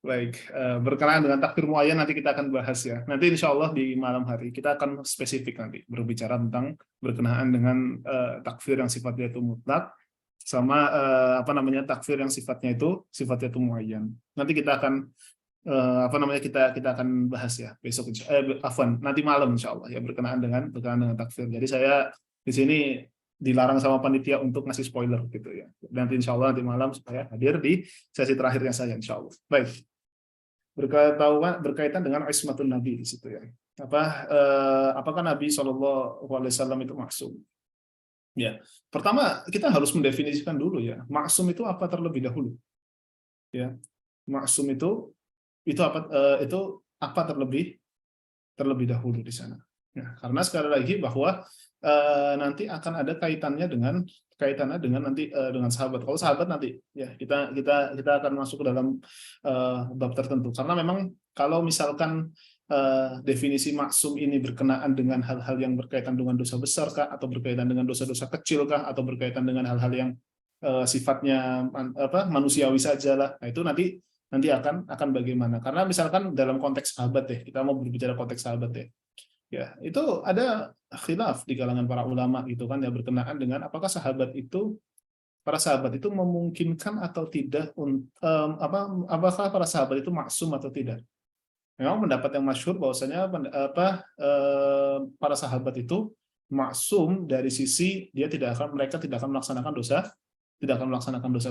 Baik. Berkenaan dengan takfir muayyan nanti kita akan bahas ya. Nanti insya Allah di malam hari kita akan spesifik nanti berbicara tentang berkenaan dengan takfir yang sifatnya itu mutlak sama takfir yang sifatnya itu muayyan. Nanti kita akan apa namanya kita akan bahas ya besok nanti malam insya Allah ya berkenaan dengan takfir. Jadi saya di sini dilarang sama panitia untuk ngasih spoiler gitu ya. Nanti insya Allah nanti malam supaya hadir di sesi terakhirnya saya insya Allah. Baik. Berkaitan dengan ismatun Nabi di situ ya. Apakah Nabi SAW itu maksum? Ya, pertama kita harus mendefinisikan dulu ya. Maksum itu apa terlebih dahulu? Ya, maksum itu apa terlebih dahulu di sana. Ya, karena sekali lagi bahwa nanti akan ada kaitannya dengan nanti dengan sahabat. Kalau sahabat nanti ya kita akan masuk ke dalam bab tertentu. Karena memang kalau misalkan definisi maksum ini berkenaan dengan hal-hal yang berkaitan dengan dosa besar kah, atau berkaitan dengan dosa-dosa kecil kah, atau berkaitan dengan hal-hal yang sifatnya manusiawi saja lah. Nah, itu nanti akan bagaimana? Karena misalkan dalam konteks sahabat ya, kita mau berbicara konteks sahabat ya. Ya, itu ada khilaf di kalangan para ulama gitu kan ya berkenaan dengan apakah para sahabat itu memungkinkan atau tidak apakah para sahabat itu maksum atau tidak. Memang pendapat yang masyhur bahwasanya para sahabat itu maksum dari sisi mereka tidak akan melaksanakan dosa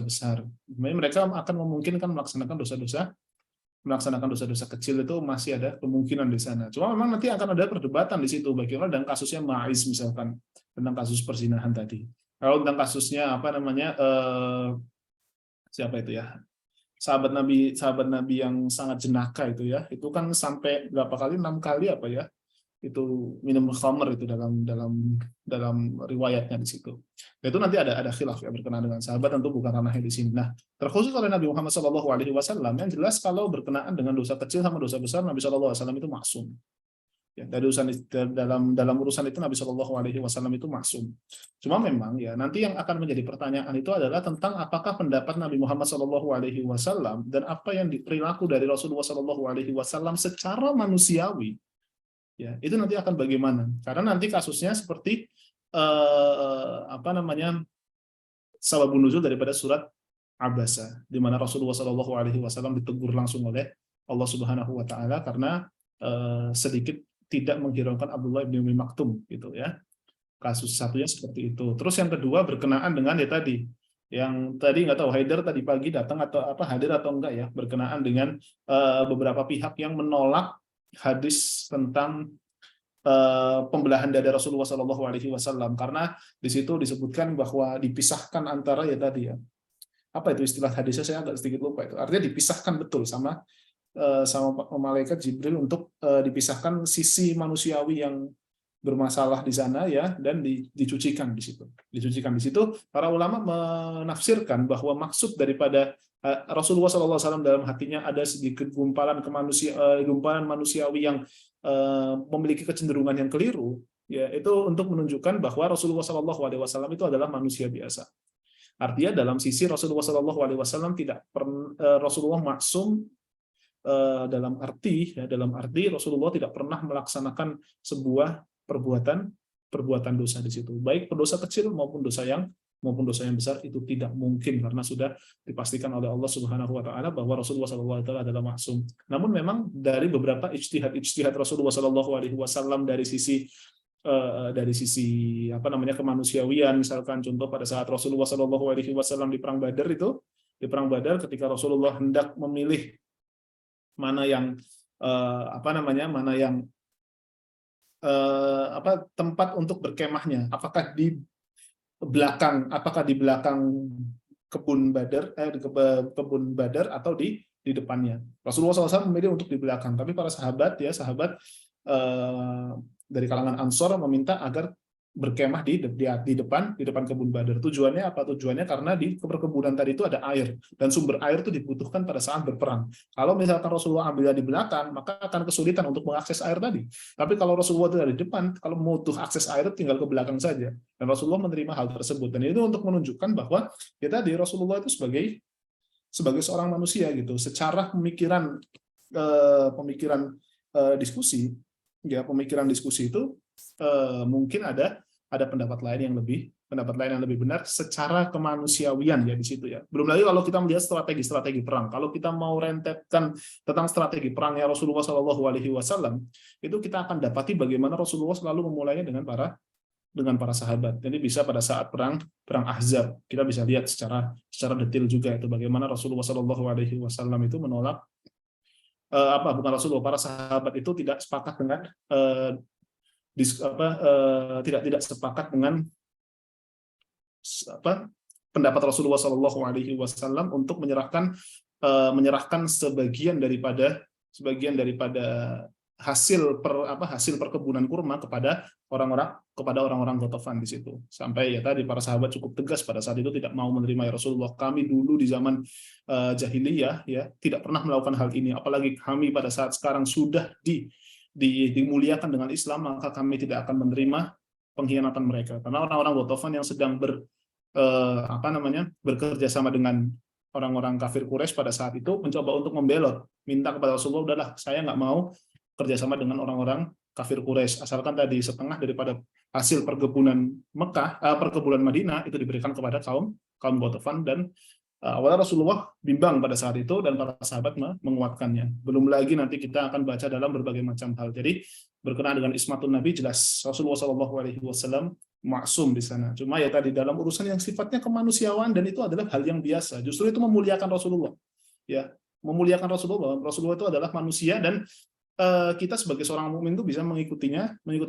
besar. Mereka akan memungkinkan melaksanakan dosa-dosa kecil, itu masih ada kemungkinan di sana. Cuma memang nanti akan ada perdebatan di situ, bagaimana dengan kasusnya Ma'iz misalkan, tentang kasus perzinahan tadi. Kalau tentang kasusnya siapa itu ya? Sahabat Nabi yang sangat jenaka itu ya, itu kan sampai berapa kali, 6 kali apa ya? Itu minum khamr itu dalam riwayatnya di situ. Itu nanti ada khilaf ya berkenaan dengan sahabat, tentu bukan ranahnya di sini. Nah, terkhusus oleh Nabi Muhammad SAW yang jelas kalau berkenaan dengan dosa kecil sama dosa besar Nabi SAW itu maksum. Ya, dalam urusan itu Nabi SAW itu maksum. Cuma memang ya nanti yang akan menjadi pertanyaan itu adalah tentang apakah pendapat Nabi Muhammad SAW dan apa yang perilaku dari Rasulullah SAW secara manusiawi. Ya, itu nanti akan bagaimana? Karena nanti kasusnya seperti sababun nuzul daripada surat Abasa, di mana Rasulullah SAW ditegur langsung oleh Allah Subhanahu Wa Taala karena sedikit tidak menghiraukan Abdullah bin Umi Maktum, gitu ya. Kasus satunya seperti itu. Terus yang kedua berkenaan dengan yang tadi nggak tahu Haidar tadi pagi datang atau hadir atau enggak ya, berkenaan dengan beberapa pihak yang menolak hadis tentang pembelahan dada Rasulullah SAW, karena di situ disebutkan bahwa dipisahkan antara tadi ya, apa itu istilah hadisnya saya agak sedikit lupa itu, artinya dipisahkan betul sama malaikat Jibril untuk dipisahkan sisi manusiawi yang bermasalah di sana ya, dan dicucikan di situ. Para ulama menafsirkan bahwa maksud daripada Rasulullah SAW dalam hatinya ada sedikit gumpalan manusiawi yang memiliki kecenderungan yang keliru, ya itu untuk menunjukkan bahwa Rasulullah SAW itu adalah manusia biasa. Artinya dalam sisi Rasulullah SAW Rasulullah maksum dalam arti Rasulullah tidak pernah melaksanakan sebuah perbuatan dosa di situ, baik dosa kecil maupun dosa yang besar, itu tidak mungkin karena sudah dipastikan oleh Allah Subhanahu Wa Taala bahwa Rasulullah SAW adalah maksum. Namun memang dari beberapa ijtihad Rasulullah SAW dari sisi kemanusiawian, misalkan contoh pada saat Rasulullah SAW di perang Badar ketika Rasulullah hendak memilih mana yang tempat untuk berkemahnya, apakah di belakang kebun Badar atau di depannya. Rasulullah SAW memilih untuk di belakang, tapi para sahabat dari kalangan Ansor meminta agar berkemah di depan kebun Badar. Tujuannya apa? Tujuannya karena di perkebunan tadi itu ada air, dan sumber air itu dibutuhkan pada saat berperang. Kalau misalkan Rasulullah ambilnya di belakang, maka akan kesulitan untuk mengakses air tadi. Tapi kalau Rasulullah itu dari depan, kalau butuh akses air tinggal ke belakang saja. Dan Rasulullah menerima hal tersebut. Dan itu untuk menunjukkan bahwa Rasulullah itu sebagai seorang manusia gitu, secara pemikiran diskusi itu mungkin ada pendapat lain yang pendapat lain yang lebih benar secara kemanusiawian ya di situ ya. Belum lagi kalau kita melihat strategi-strategi perang. Kalau kita mau rentetkan tentang strategi perangnya Rasulullah SAW, itu kita akan dapati bagaimana Rasulullah selalu memulainya dengan para sahabat. Jadi bisa pada saat perang Ahzab kita bisa lihat secara detail juga itu bagaimana Rasulullah SAW itu menolak para sahabat itu tidak sepakat dengan tidak sepakat dengan pendapat Rasulullah SAW untuk menyerahkan sebagian daripada hasil perkebunan kurma kepada orang-orang Ghatafan di situ. Sampai ya tadi para sahabat cukup tegas pada saat itu tidak mau menerima, ya Rasulullah, kami dulu di zaman jahiliyah ya tidak pernah melakukan hal ini, apalagi kami pada saat sekarang sudah dimuliakan dengan Islam, maka kami tidak akan menerima pengkhianatan mereka. Karena orang-orang Ghatafan yang sedang bekerja sama dengan orang-orang kafir Quraisy pada saat itu mencoba untuk membelot, minta kepada Rasulullah, udahlah saya nggak mau kerjasama dengan orang-orang kafir Quraisy, asalkan tadi setengah daripada hasil perkebunan perkebunan Madinah itu diberikan kepada kaum Ghatafan. Dan awalnya Rasulullah bimbang pada saat itu dan para sahabat menguatkannya. Belum lagi nanti kita akan baca dalam berbagai macam hal. Jadi berkenaan dengan ismatun Nabi, jelas Rasulullah SAW maksum di sana. Cuma ya tadi dalam urusan yang sifatnya kemanusiaan, dan itu adalah hal yang biasa. Justru itu memuliakan Rasulullah. Ya, memuliakan Rasulullah. Rasulullah itu adalah manusia, dan kita sebagai seorang mukmin itu bisa mengikuti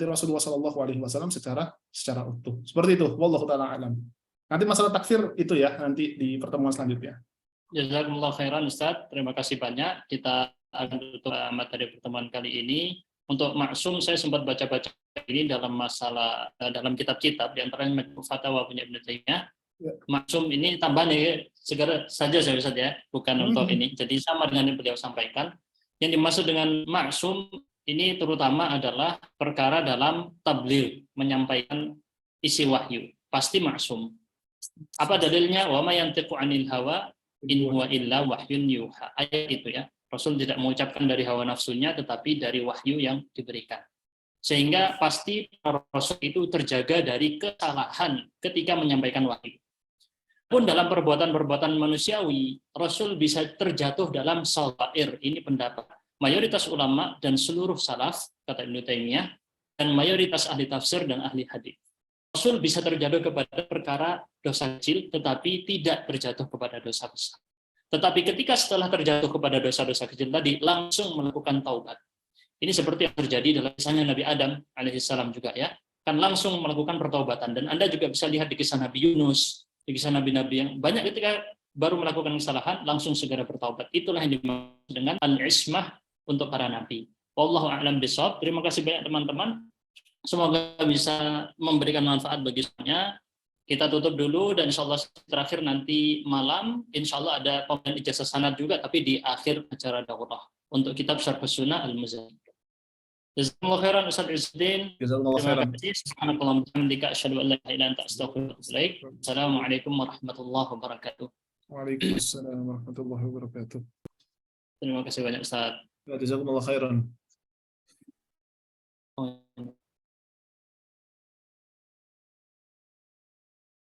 Rasulullah SAW secara utuh. Seperti itu. Wallahu taala alam. Nanti masalah takfir itu ya nanti di pertemuan selanjutnya. Jazakumullah khairan Ustaz. Terima kasih banyak. Kita akan tutup materi pertemuan kali ini. Untuk maksum saya sempat baca-baca ini dalam kitab-kitab, di antaranya Fatwa punya Ibnu Taimiyah. Ya. Maksum ini tambahan segera saja saya Ustaz ya, bukan untuk ini. Jadi sama dengan yang beliau sampaikan. Yang dimaksud dengan maksum ini terutama adalah perkara dalam tabligh, menyampaikan isi wahyu. Pasti maksum. Apa dalilnya? Wa ma yantiqu 'anil hawa in huwa illa wahyun yuha. Ayat itu ya. Rasul tidak mengucapkan dari hawa nafsunya, tetapi dari wahyu yang diberikan. Sehingga pasti Rasul itu terjaga dari kesalahan ketika menyampaikan wahyu. Pun dalam perbuatan-perbuatan manusiawi, Rasul bisa terjatuh dalam salbair. Ini pendapat mayoritas ulama dan seluruh salaf, kata Ibnu Taimiyah, dan mayoritas ahli tafsir dan ahli hadis. Rasul bisa terjatuh kepada perkara dosa kecil, tetapi tidak terjatuh kepada dosa besar. Tetapi ketika setelah terjatuh kepada dosa-dosa kecil tadi, langsung melakukan taubat. Ini seperti yang terjadi dalam kisahnya Nabi Adam alaihissalam juga ya, kan langsung melakukan pertaubatan. Dan Anda juga bisa lihat di kisah Nabi Yunus, di kisah nabi-nabi yang banyak ketika baru melakukan kesalahan langsung segera bertaubat. Itulah yang dimaksud dengan al-ismah untuk para nabi. Wallahu a'lam bishawab. Terima kasih banyak teman-teman. Semoga bisa memberikan manfaat bagi semuanya. Kita tutup dulu, dan insya Allah terakhir nanti malam insya Allah ada pemberian ijazah sanad juga, tapi di akhir acara daurah untuk kitab Syarh Sunnah Al-Muzani. Jazakumullah khairan Ustaz Izzuddin. Jazakumullah khairan. Terima kasih. Subhanakallahumma wa bihamdika asyhadu an la ilaha illa anta astaghfiruka wa atubu ilaik. Assalamualaikum warahmatullahi wabarakatuh. Waalaikumsalam warahmatullahi wabarakatuh. Terima kasih banyak Ustaz. Jazakumullah khairan.